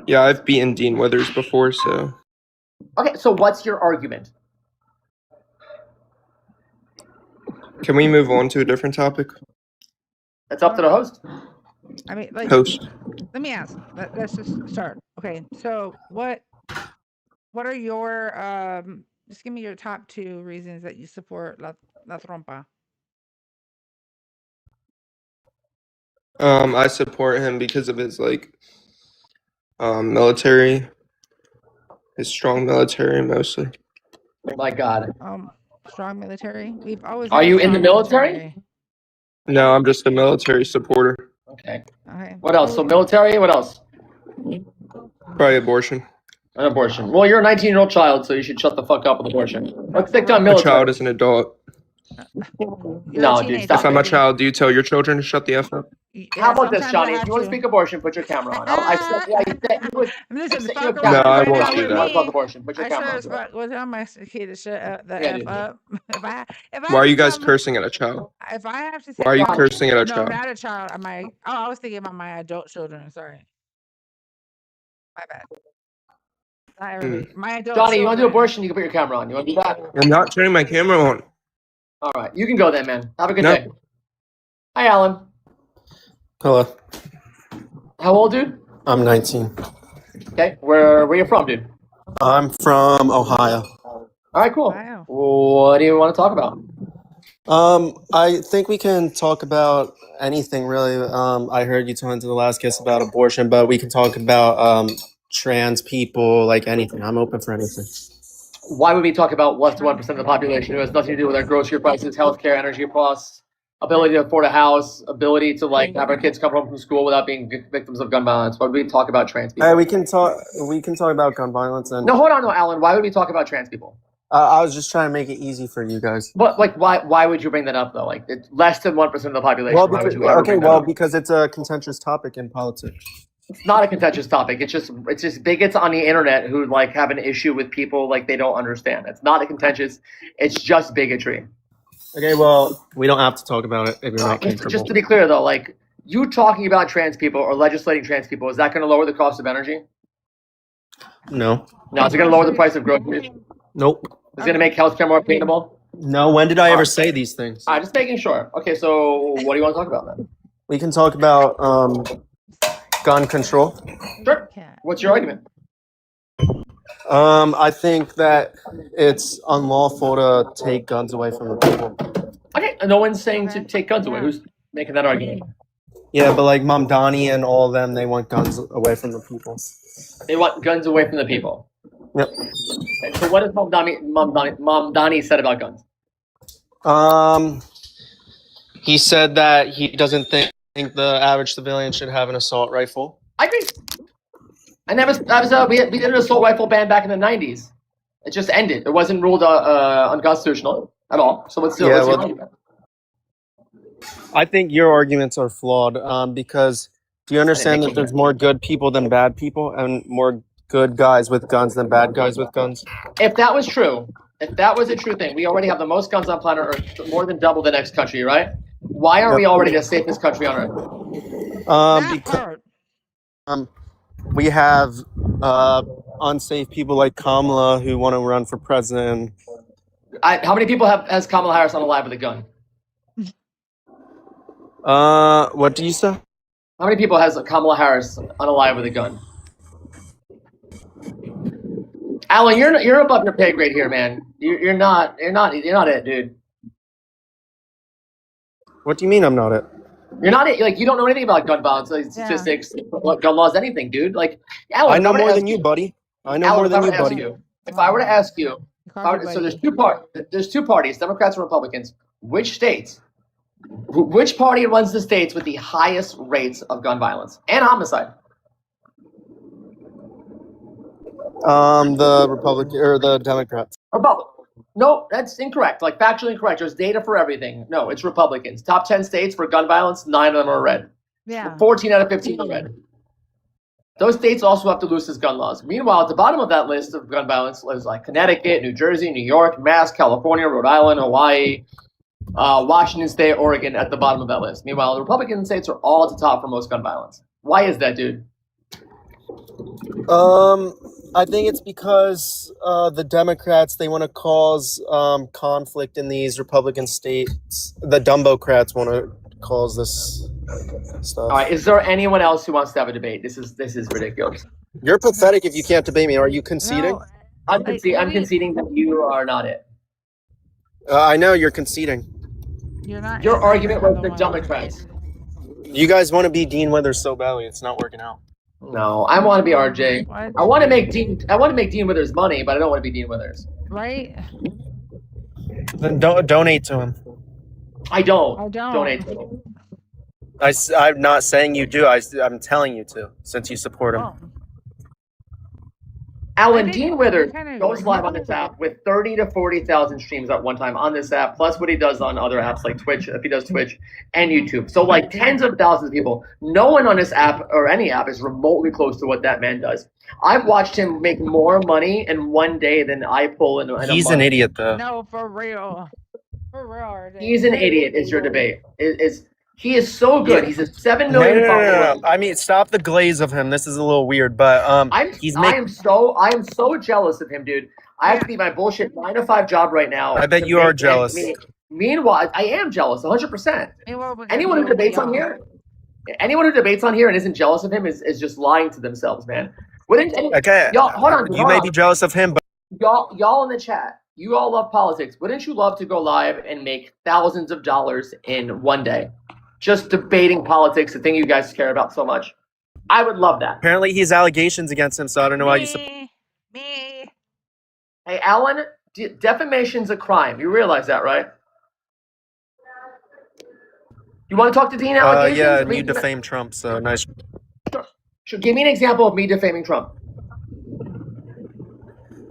Yeah, I've beaten Dean Withers before, so. Okay, so what's your argument? Can we move on to a different topic? It's up to the host. I mean, like, Host. let me ask. Let's just start. Okay, so what are your just give me your top 2 reasons that you support La Trompa. I support him because of his military, his strong military mostly. Oh my God. Strong military. We've always. Are you in the military? No, I'm just a military supporter. Okay. Okay. What else? So military. What else? Probably abortion. An abortion. Well, you're a 19-year-old child, so you should shut the fuck up with abortion. Let's stick to military. A child is an adult. No, dude, stop. If I'm a child, do you tell your children to shut the F up? How about this, Johnny? If you want to speak abortion, put your camera on. No, I won't do that. Abortion. Put your camera on. Was on my kid to shut the Yeah, F up. Why are you guys cursing at a child? If I have to say, Why are you cursing at a no, child? not a child. I was thinking about my adult children. Sorry, my bad. Not everybody. My adult. Johnny, you want to do abortion? You can put your camera on. You want to do that? I'm not turning my camera on. All right, you can go then, man. Have a good day. Hi, Alan. Hello. How old, dude? I'm 19. Okay, where are you from, dude? I'm from Ohio. All right, cool. Wow. What do you want to talk about? I think we can talk about anything really. I heard you talking to the last guest about abortion, but we can talk about trans people, like anything. I'm open for anything. Why would we talk about less than 1% of the population who has nothing to do with our grocery prices, healthcare, energy costs, ability to afford a house, ability to have our kids come home from school without being victims of gun violence? Why would we talk about trans people? We can talk about gun violence and. No, hold on, Alan. Why would we talk about trans people? I was just trying to make it easy for you guys. But why would you bring that up though? Like, it's less than 1% of the population. Because it's a contentious topic in politics. It's not a contentious topic. It's just bigots on the internet who have an issue with people they don't understand. It's not a contentious. It's just bigotry. Okay, well, we don't have to talk about it if you're not comfortable. Just to be clear though, you talking about trans people or legislating trans people, is that going to lower the cost of energy? No. No, is it going to lower the price of groceries? Nope. Is it going to make healthcare more attainable? No. When did I ever say these things? All right, just making sure. Okay, so what do you want to talk about then? We can talk about gun control. Sure. What's your argument? I think that it's unlawful to take guns away from the people. Okay, no one's saying to take guns away. Who's making that argument? Yeah, but Mom Donnie and all of them, they want guns away from the people. They want guns away from the people. Yep. Okay, so what has Mom Donnie said about guns? He said that he doesn't think the average civilian should have an assault rifle. I agree. And we did an assault rifle ban back in the 90s. It just ended. It wasn't ruled unconstitutional at all. So what's your argument? I think your arguments are flawed because do you understand that there's more good people than bad people and more good guys with guns than bad guys with guns? If that was true, if that was a true thing, we already have the most guns on planet Earth, more than double the next country, right? Why aren't we already the safest country on Earth? Because we have unsafe people like Kamala who want to run for president. How many people has Kamala Harris unalive with a gun? What do you say? How many people has Kamala Harris unalive with a gun? Alan, you're above your pay grade here, man. You're not it, dude. What do you mean I'm not it? You're not it. You don't know anything about gun violence, statistics, gun laws, anything, dude. Alan, I know more than you, buddy. I know more than you, buddy. If I were to ask you, so there's two parties, Democrats and Republicans. Which states Which party runs the states with the highest rates of gun violence and homicide? The Republican or the Democrats. Republicans. No, that's incorrect. Like factually incorrect. There's data for everything. No, it's Republicans. Top 10 states for gun violence, 9 of them are red. Yeah. 14 out of 15 are red. Those states also have to loosen gun laws. Meanwhile, at the bottom of that list of gun violence is like Connecticut, New Jersey, New York, Mass, California, Rhode Island, Hawaii, Washington State, Oregon at the bottom of that list. Meanwhile, the Republican states are all at the top for most gun violence. Why is that, dude? I think it's because the Democrats, they want to cause conflict in these Republican states. The Dumbocrats want to cause this stuff. All right, is there anyone else who wants to have a debate? This is ridiculous. You're pathetic if you can't debate me. Are you conceding? No, I'm conceding that you are not it. I know you're conceding. you're not. Your answering argument was the the one Democrats. You guys want to be Dean Withers so badly. It's not working out. No, I want to be RJ. What? I want to make Dean Withers money, but I don't want to be Dean Withers. Right? Then don't donate to him. I don't. I don't. Donate to him. I'm not saying you do. I'm telling you to, since you support him. Oh. Alan, I think Dean Withers kind of goes live on this app with 30 to 40,000 streams at one time on this app, plus what he does on other apps like Twitch, if he does Twitch, and YouTube. So like tens of thousands of people. No one on this app or any app is remotely close to what that man does. I've watched him make more money in one day than I pull in a month. He's an idiot, though. No, for real. For real. RJ. He's an idiot is your debate. He is so good. He's a 7 million follower. No. I mean, stop the glaze of him. This is a little weird, but I am so jealous of him, dude. I have to be my bullshit 9 to 5 job right now. I bet you are jealous. Meanwhile, I am jealous, 100%. Anyone who debates on here and isn't jealous of him is just lying to themselves, man. Okay, y'all, hold on. You may be jealous of him, but Y'all in the chat, you all love politics. Wouldn't you love to go live and make thousands of dollars in one day? Just debating politics, the thing you guys care about so much. I would love that. apparently he has allegations against him, so I don't know why you support. Me. Hey, Alan, defamation's a crime. You realize that, right? You want to talk to Dean allegations? Yeah, and you defame Trump, so nice. Sure. Give me an example of me defaming Trump.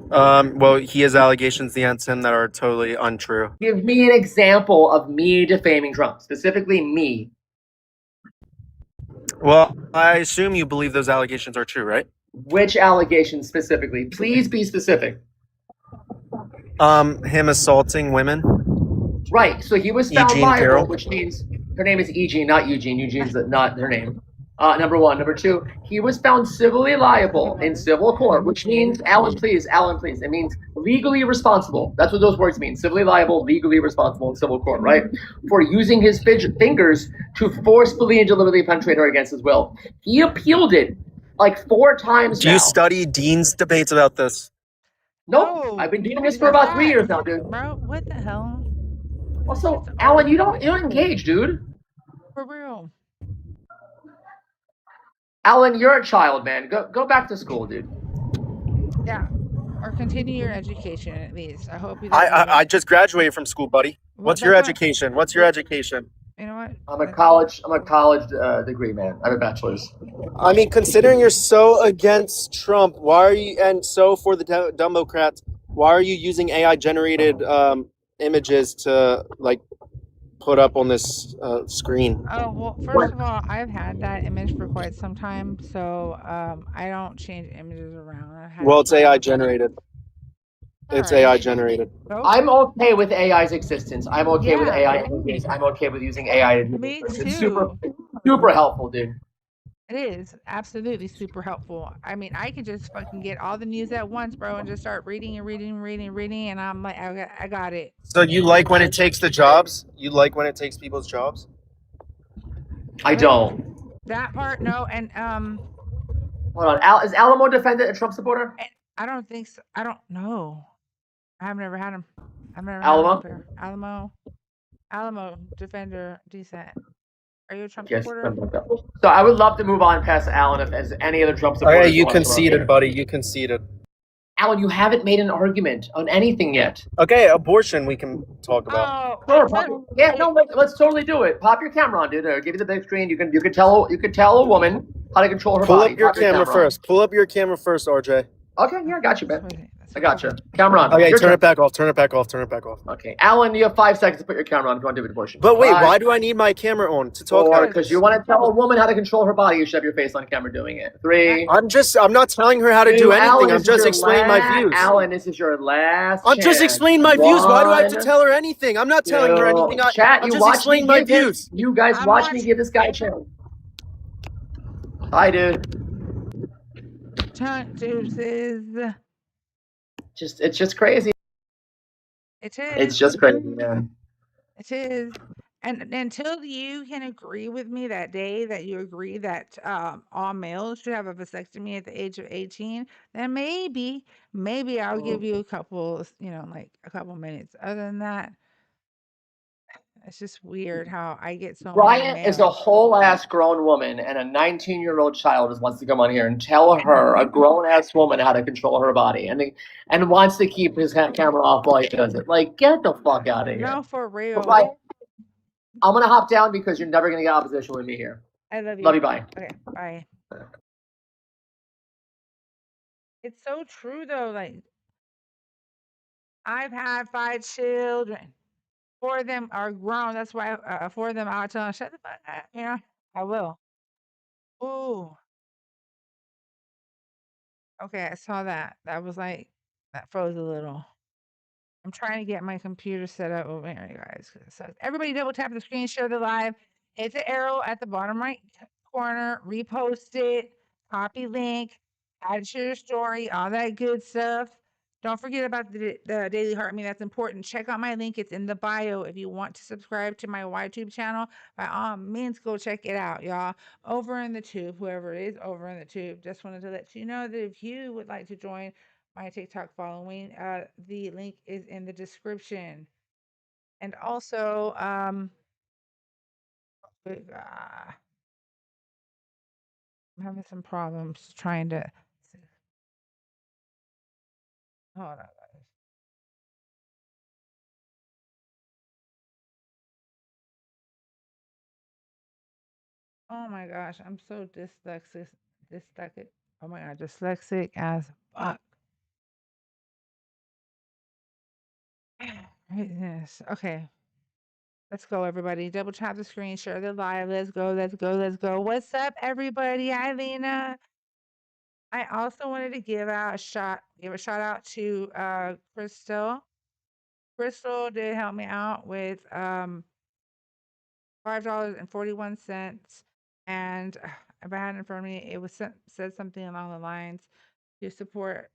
Well, he has allegations against him that are totally untrue. Give me an example of me defaming Trump, specifically me. Well, I assume you believe those allegations are true, right? Which allegations specifically? Please be specific. Him assaulting women. Right. So he was found Eugene liable, Carroll. which means her name is Eugene, not Eugene. Eugene's not her name. Number one. Number two, he was found civilly liable in civil court, which means, Alan, please. It means legally responsible. That's what those words mean. Civilly liable, legally responsible in civil court, right? For using his fingers to forcefully and deliberately penetrate her against his will. He appealed it like 4 times Do now. you study Dean's debates about this? Nope. No, I've been doing this for about 3 years now, dude. Bro, what the hell? Also, Alan, you don't engage, dude. For real. Alan, you're a child, man. Go back to school, dude. Yeah. Or continue your education at least. I hope you. I just graduated from school, buddy. What's your education? What's your education? You know what? I'm a college degree man. I have a bachelor's. I mean, considering you're so against Trump, why are you, and so for the Democrats, why are you using AI generated images to like put up on this screen? Oh, well, first of all, I've had that image for quite some time, so I don't change images around. Well, it's AI generated. It's Alright. AI generated. Nope. I'm okay with AI's existence. I'm okay with Yeah. AI images. I'm okay with using AI. Me It's too. super helpful, dude. It is absolutely super helpful. I mean, I can just fucking get all the news at once, bro, and just start reading, and I'm like, I got it. So you like when it takes the jobs? You like when it takes people's jobs? I don't. That part, no, and Hold on. Is Alamo defendant a Trump supporter? I don't think so. I don't know. I've never had him. I've never Alamo? had him up here. Alamo, defender, decent. Are you a Trump Yes. supporter? So I would love to move on past Alan if there's any other Trump supporters. Okay, you want to throw up conceded, here. buddy. You conceded. Alan, you haven't made an argument on anything yet. Okay, abortion we can talk about. Sure, yeah, no, let's totally do it. Pop your camera on, dude. Or give you the big screen. You can tell a woman how to control her Pull body. up your Pop camera first. Pull up your camera first, RJ. Okay, yeah, I got you, man. I got you. Camera on. Okay, Your turn turn. it back off. Turn it back off. Turn it back off. Okay, Alan, you have 5 seconds to put your camera on if you want to do an abortion. But wait, why do I need my camera on to talk about? Because you want to tell a woman how to control her body, you should have your face on camera doing it. 3. I'm not telling her how to do anything. Alan, I'm just explaining my views. Alan, this is your last I'm just explaining my views. Why do I have to tell her anything? I'm not telling her anything. I'm just explaining my views. You guys watch me give this guy a chance. Hi, dude. Deuces. It's just crazy. It is. It's just crazy, man. It is. And until you can agree with me that day that you agree that all males should have a vasectomy at the age of 18, then maybe I'll give you a couple, like a couple minutes. Other than that, it's just weird how I get so Riot is a whole ass grown woman, and a 19-year-old child just wants to come on here and tell her, a grown ass woman, how to control her body, and wants to keep his camera off while he does it. Like, get the fuck out of here. No, for real. Right. I'm gonna hop down because you're never gonna get opposition with me here. I love you. Love you. Bye. Okay. Bye. It's so true though. Like, I've had 5 children. 4 of them are grown. That's why 4 of them I'll tell them, shut the fuck up. I will. Ooh. Okay, I saw that. That was like, that froze a little. I'm trying to get my computer set up over here, you guys. Everybody double tap the screen, share the live. Hit the arrow at the bottom right corner, repost it, copy link, add it to your story, all that good stuff. Don't forget about the Daily Heart Me. That's important. Check out my link. It's in the bio. If you want to subscribe to my YouTube channel, by all means, go check it out, y'all. Over in the tube, whoever it is, over in the tube. Just wanted to let you know that if you would like to join my TikTok following, the link is in the description. And also, I'm having some problems trying to. Hold on, guys. Oh my gosh, I'm so dyslexic. Oh my god, dyslexic as fuck. Yes. Okay. Let's go, everybody. Double tap the screen, share the live. Let's go, let's go, let's go. What's up, everybody? Hi, Lena. I also wanted to give a shout out to Crystal. Crystal did help me out with $5.41, and if I had it in front of me, it was said something along the lines to support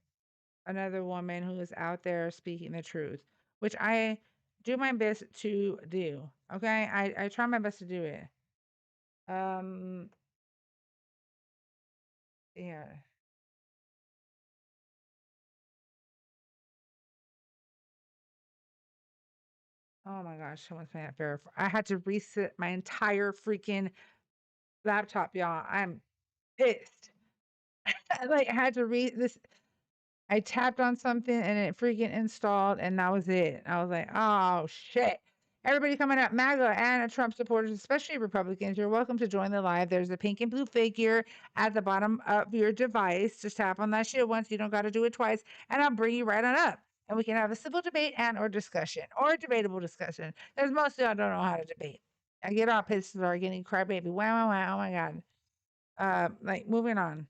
another woman who is out there speaking the truth, which I do my best to do. Okay, I try my best to do it. Yeah. Oh my gosh, someone's made it fair. I had to reset my entire freaking laptop, y'all. I'm pissed. I had to read this. I tapped on something and it freaking installed, and that was it. I was like, oh shit. Everybody coming up, MAGA and Trump supporters, especially Republicans, you're welcome to join the live. There's a pink and blue figure at the bottom of your device. Just tap on that shit once. You don't got to do it twice, and I'll bring you right on up. And we can have a civil debate and or discussion or debatable discussion. There's mostly I don't know how to debate. I get all pissed or getting crybaby. Wow, wow, wow, oh my God. Like moving on.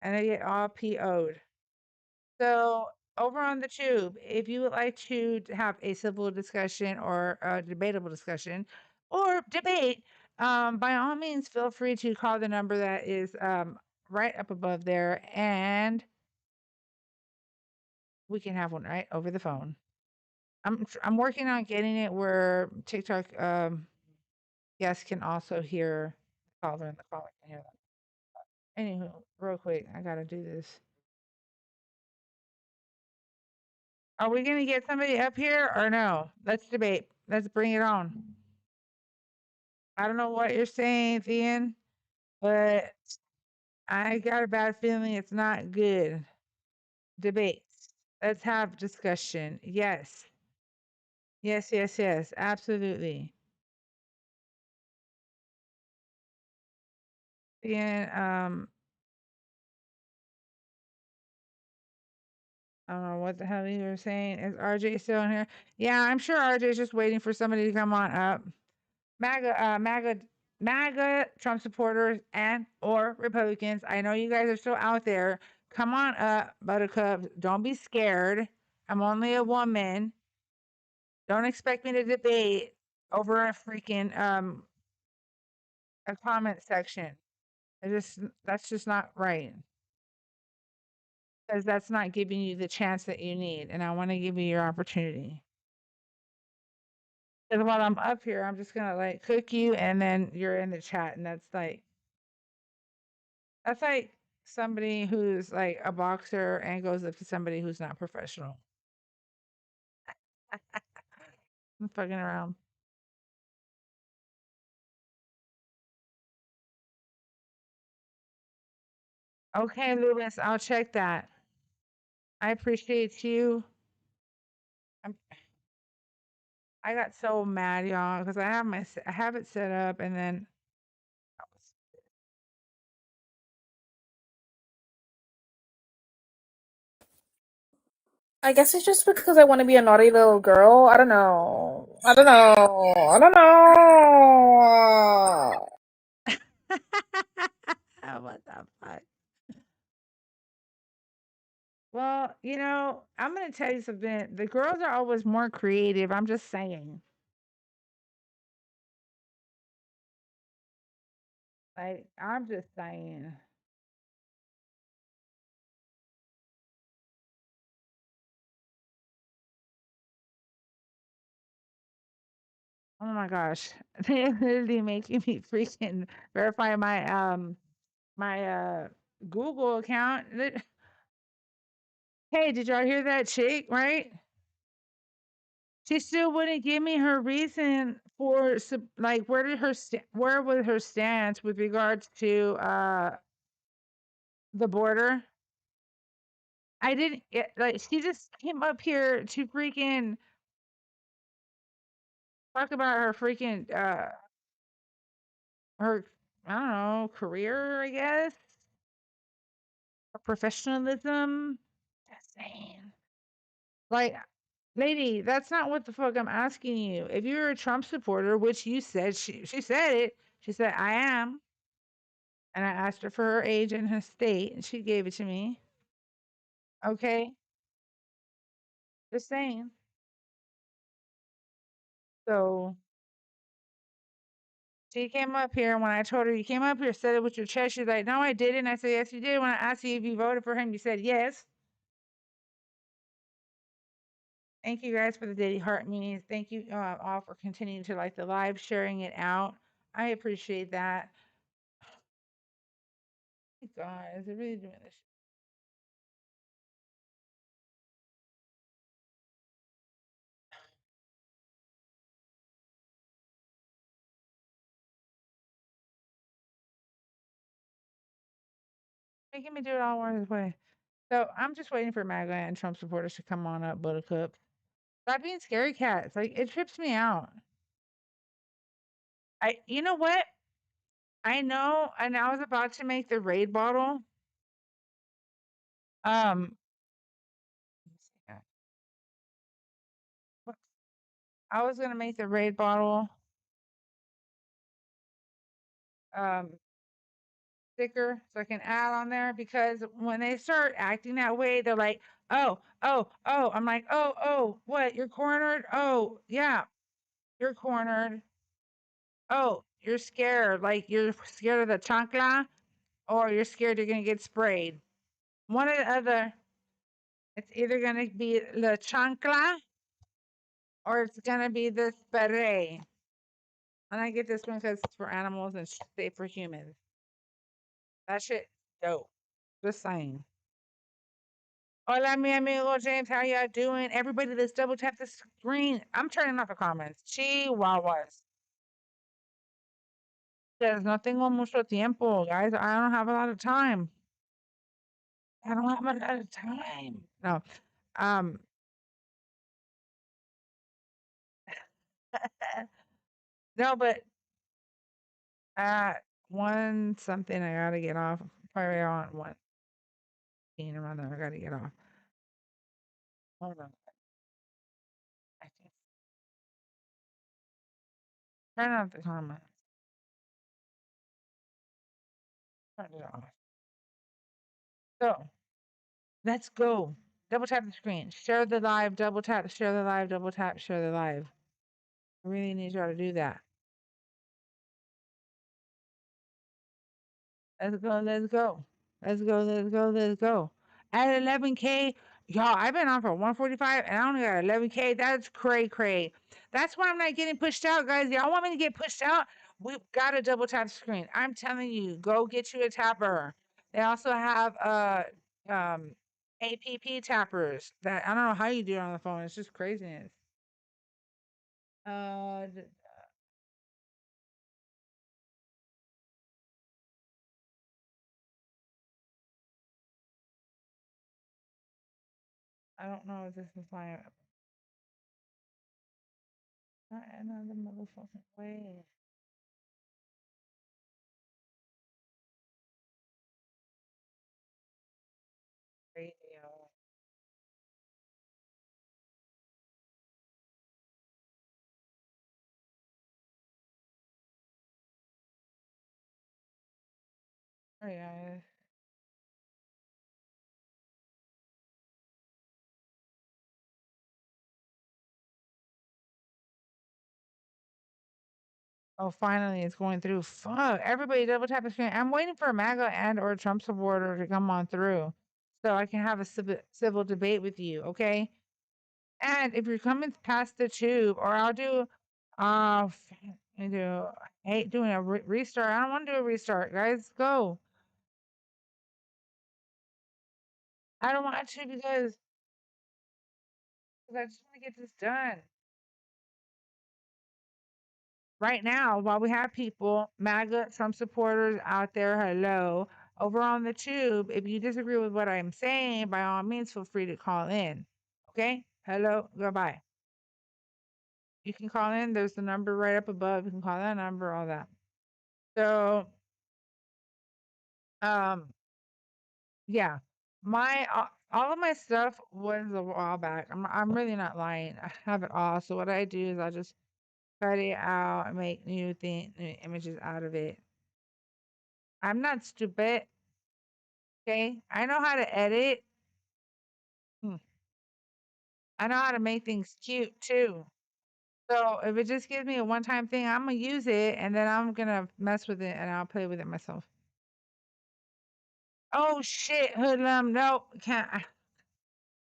And I get all PO'd. So over on the tube, if you would like to have a civil discussion or a debatable discussion or debate, by all means, feel free to call the number that is right up above there, and we can have one right over the phone. I'm working on getting it where TikTok guests can also hear the caller and the caller can hear that. Anywho, real quick, I gotta do this. Are we gonna get somebody up here or no? Let's debate. Let's bring it on. I don't know what you're saying, Thean, but I got a bad feeling it's not good. Debate. Let's have discussion. Yes. Yes, yes, yes. Absolutely. Yeah, I don't know what the hell you were saying. Is RJ still in here? Yeah, I'm sure RJ is just waiting for somebody to come on up. MAGA Trump supporters and or Republicans. I know you guys are still out there. Come on up, Buttercup. Don't be scared. I'm only a woman. Don't expect me to debate over a freaking a comment section. That's just not right. Because that's not giving you the chance that you need. And I want to give you your opportunity. Because while I'm up here, I'm just gonna like cook you and then you're in the chat. And that's like somebody who's like a boxer and goes up to somebody who's not professional. I'm fucking around. Okay, Lewis, I'll check that. I appreciate you. I got so mad, y'all, because I have it set up and then I guess it's just because I want to be a naughty little girl. I don't know. I don't know. I don't know. what the fuck? Well, I'm gonna tell you something. The girls are always more creative. I'm just saying. Like, I'm just saying. Oh my gosh. They're literally making me freaking verify my Google account. Hey, did y'all hear that chick, right? She still wouldn't give me her reason for like where was her stance with regards to the border. I didn't like she just came up here to freaking talk about her freaking her I don't know, career, I guess. Her professionalism. Just saying. Like, lady, that's not what the fuck I'm asking you. If you're a Trump supporter, which you said she said it, she said I am, and I asked her for her age and her state, and she gave it to me. Okay, just saying. So she came up here, and when I told her you came up here, said it with your chest, she's like, "No, I didn't." I said, "Yes, you did." When I asked you if you voted for him, you said yes. Thank you guys for the daily heart meetings. Thank you all for continuing to like the live, sharing it out. I appreciate that. Guys, they're really doing this. Making me do it all one way. So I'm just waiting for MAGA and Trump supporters to come on up, Buttercup. Stop being scary cats. Like, it trips me out. You know what? I know, and I was about to make the raid bottle. Um, I was gonna make the raid bottle sticker so I can add on there because when they start acting that way, they're like, oh, oh, oh. I'm like, oh, oh, what? You're cornered? Oh, yeah, you're cornered. Oh, you're scared. Like you're scared of the chancla or you're scared you're gonna get sprayed. One or the other. It's either gonna be the chancla or it's gonna be the spray. And I get this one because it's for animals and safe for humans. That shit dope. Just saying. Hola, mi amigo James. How y'all doing? Everybody, let's double tap the screen. I'm turning off the comments. Chihuahuas. There's no tengo mucho tiempo, guys. I don't have a lot of time. I don't have a lot of time. No. Um, no, but at one something, I gotta get off. Probably on 1:15 around there. I gotta get off. Hold on. I can turn off the comment. Turn it off. So let's go. Double tap the screen. Share the live. Double tap. Share the live. Double tap. Share the live. I really need y'all to do that. Let's go. Let's go. Let's go. Let's go. Let's go. At 11K, y'all, I've been on for 145 and I only got 11K. That's cray cray. That's why I'm not getting pushed out, guys. Y'all want me to get pushed out? We've got to double tap the screen. I'm telling you, go get you a tapper. They also have um APP tappers that I don't know how you do it on the phone. It's just craziness. D- I don't know if this is my not another motherfucking way. Radio. Oh yeah. Oh, finally, it's going through. Fuck. Everybody double tap the screen. I'm waiting for a MAGA and or a Trump supporter to come on through so I can have a civil debate with you, okay? And if you're coming past the tube, or I'll do, I do, hate doing a restart. I don't want to do a restart, guys. Go. I don't want to because I just want to get this done. Right now, while we have people, MAGA, Trump supporters out there, hello, over on the tube, if you disagree with what I'm saying, by all means, feel free to call in. Okay? Hello, goodbye. You can call in. There's the number right up above. You can call that number, all that. So, um, yeah, my all of my stuff was a while back. I'm really not lying. I have it all. So what I do is I just cut it out and make new images out of it. I'm not stupid. Okay, I know how to edit. Hmm. I know how to make things cute too. So if it just gives me a one-time thing, I'm gonna use it and then I'm gonna mess with it and I'll play with it myself. Oh shit, hoodlum! No, can't.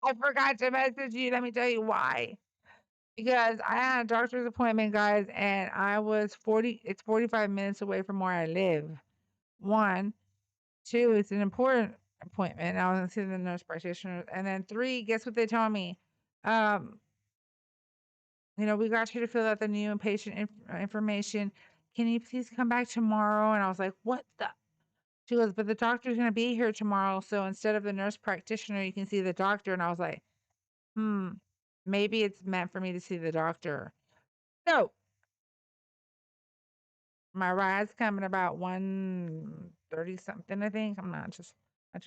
I forgot to message you. Let me tell you why. Because I had a doctor's appointment, guys, and I was 40. It's 45 minutes away from where I live. One, two, it's an important appointment. I was gonna see the nurse practitioner, and then three, guess what they told me? Um, we got you to fill out the new patient information. Can you please come back tomorrow? And I was like, what the? She goes, but the doctor's going to be here tomorrow. So instead of the nurse practitioner, you can see the doctor. And I was like, maybe it's meant for me to see the doctor. So my ride's coming about 1:30 something, I think. I'm not too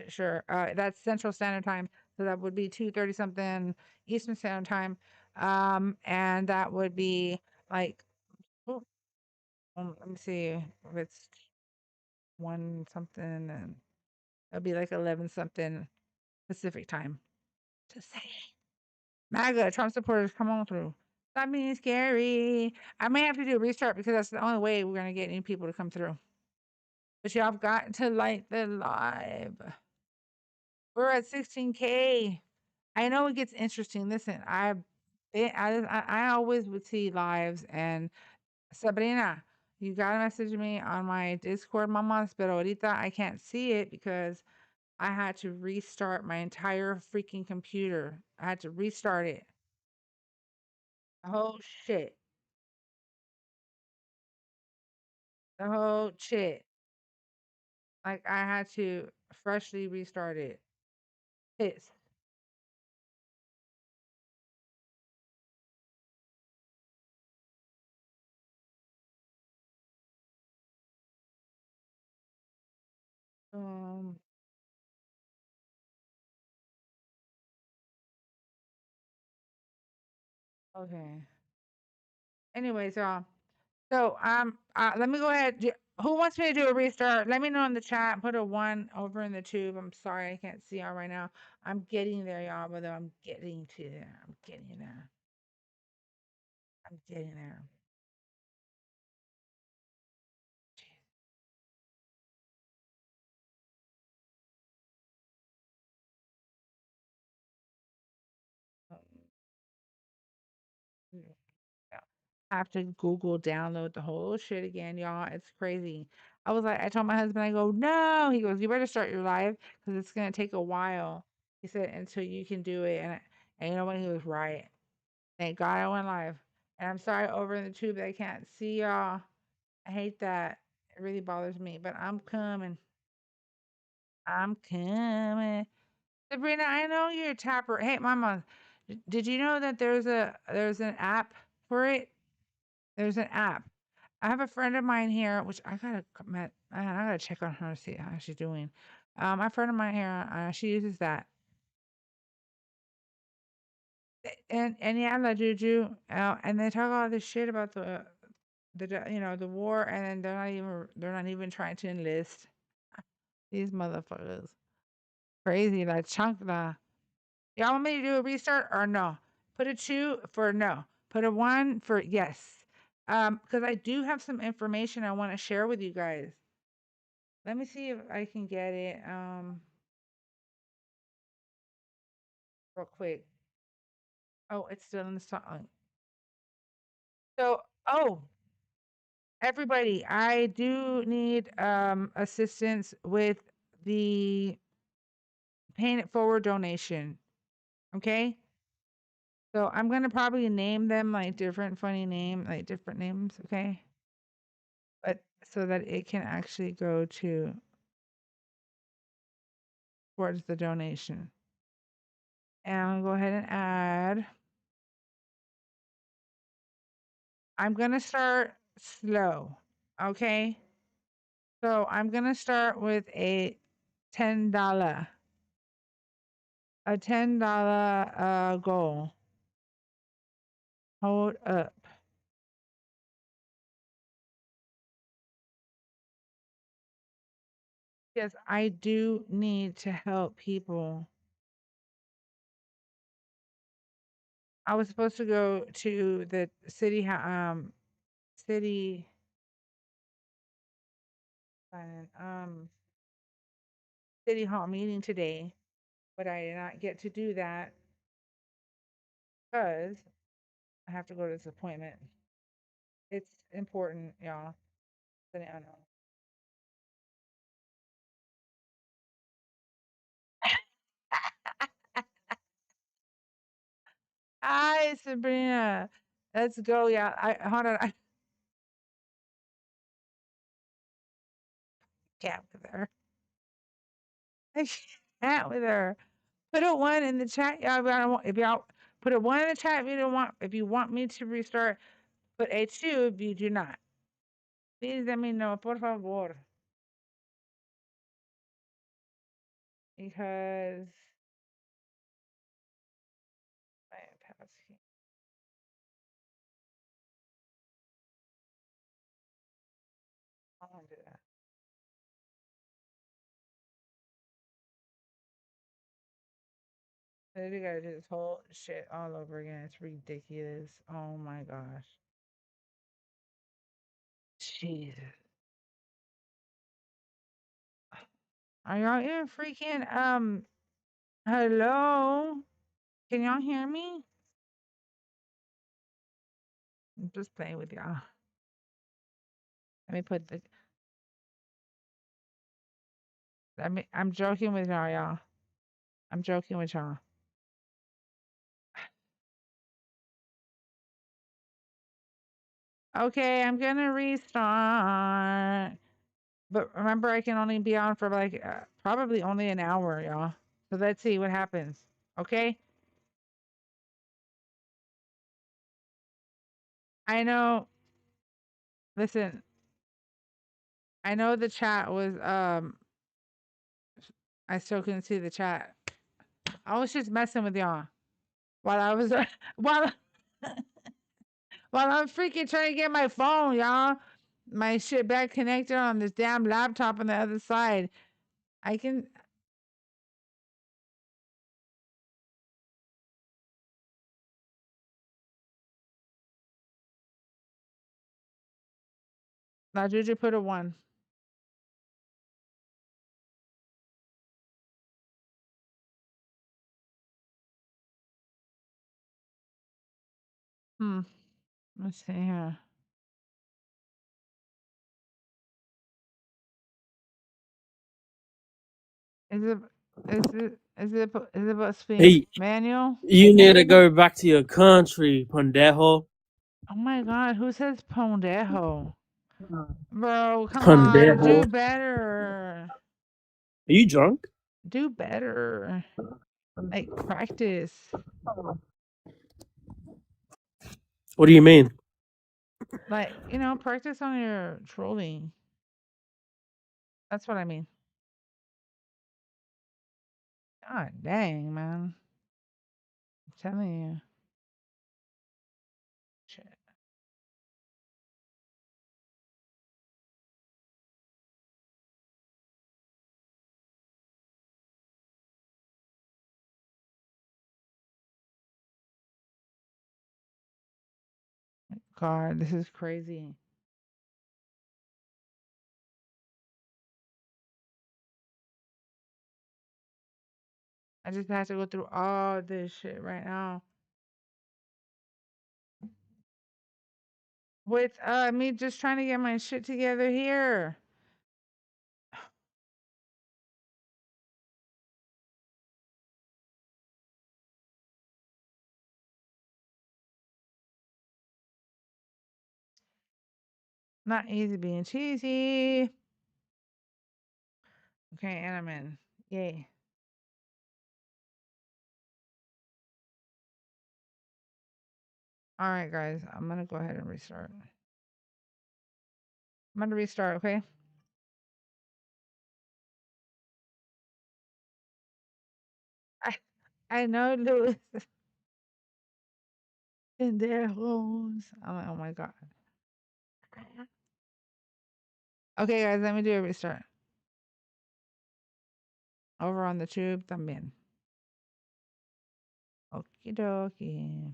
sure. That's Central Standard Time. So that would be 2:30 something Eastern Standard Time. And that would be like, let me see if it's 1 something, and it'll be like 11 something Pacific time. Just saying. MAGA, Trump supporters, come on through. Stop being scary. I may have to do a restart because that's the only way we're going to get new people to come through. But y'all have got to like the live. We're at 16K. I know it gets interesting. Listen, I always would see lives, and Sabrina, you gotta message me on my Discord, mamas, pero ahorita I can't see it because I had to restart my entire freaking computer. I had to restart it. The whole shit. The whole shit. Like I had to freshly restart it. Pissed. Okay. Anyways, y'all. So let me go ahead. Who wants me to do a restart? Let me know in the chat. Put a 1 over in the tube. I'm sorry I can't see y'all right now. I'm getting there, y'all. But I'm getting to there. I'm getting there. I'm getting there. Yeah. I have to Google download the whole shit again, y'all. It's crazy. I told my husband, I go, no. He goes, you better start your live because it's gonna take a while. He said until you can do it, and you know what? He was right. Thank God I went live. And I'm sorry over in the tube that I can't see y'all. I hate that. It really bothers me, but I'm coming. I'm coming. Sabrina, I know you're a tapper. Hey, Mama, did you know that there's an app for it? There's an app. I have a friend of mine here, which I gotta check on her, see how she's doing. My friend of mine here, she uses that. And yeah, La Juju, and they talk all this shit about the war, and then they're not even trying to enlist these motherfuckers. Crazy, like chunk the. Y'all want me to do a restart or no? Put a 2 for no. Put a 1 for yes. Because I do have some information I want to share with you guys. Let me see if I can get it. Real quick. Oh, it's still in the song. So, everybody, I do need assistance with the paying it forward donation. Okay? So I'm gonna probably name them like different different names, okay? But so that it can actually go towards the donation. And I'm gonna go ahead and add. I'm gonna start slow, okay? So I'm gonna start with a $10, goal. Hold up. Yes, I do need to help people. I was supposed to go to the city city hall meeting today, but I did not get to do that because I have to go to this appointment. It's important, y'all. I know. Hi, Sabrina. Let's go. Yeah, hold on. I can't with her. I can't with her. Put a 1 in the chat, y'all. If y'all put a 1 in the chat, if you want me to restart, put a 2 if you do not. Please let me know, por favor. Because I am passing. I don't do that. Then you gotta do this whole shit all over again. It's ridiculous. Oh my gosh. Jesus. Are y'all even freaking hello? Can y'all hear me? I'm just playing with y'all. Let me put the I'm joking with y'all. I'm joking with y'all. Okay, I'm gonna restart. But remember, I can only be on for like probably only an hour, y'all. So let's see what happens. Okay. I know. Listen, I know the chat was I still couldn't see the chat. I was just messing with y'all while I was while While I'm freaking trying to get my phone, y'all. My shit back connected on this damn laptop on the other side. I can. Now, Juju put a 1. Let's see here. Is it supposed to be Hey, manual? you need to go back to your country, pendejo. Oh my god, who says pendejo? Bro, come on, Pendejo. do better. Are you drunk? Do better. Like practice. What do you mean? Like, practice on your trolling. That's what I mean. God dang, man. I'm telling you. Shit. God, this is crazy. I just have to go through all this shit right now. With me just trying to get my shit together here. Not easy being cheesy. Okay, and I'm in. Yay. All right, guys. I'm going to go ahead and restart. I'm going to restart, okay? I know Louis in their homes. I'm like, oh my God. Okay, guys, let me do a restart. Over on the tube, también. Okie dokie.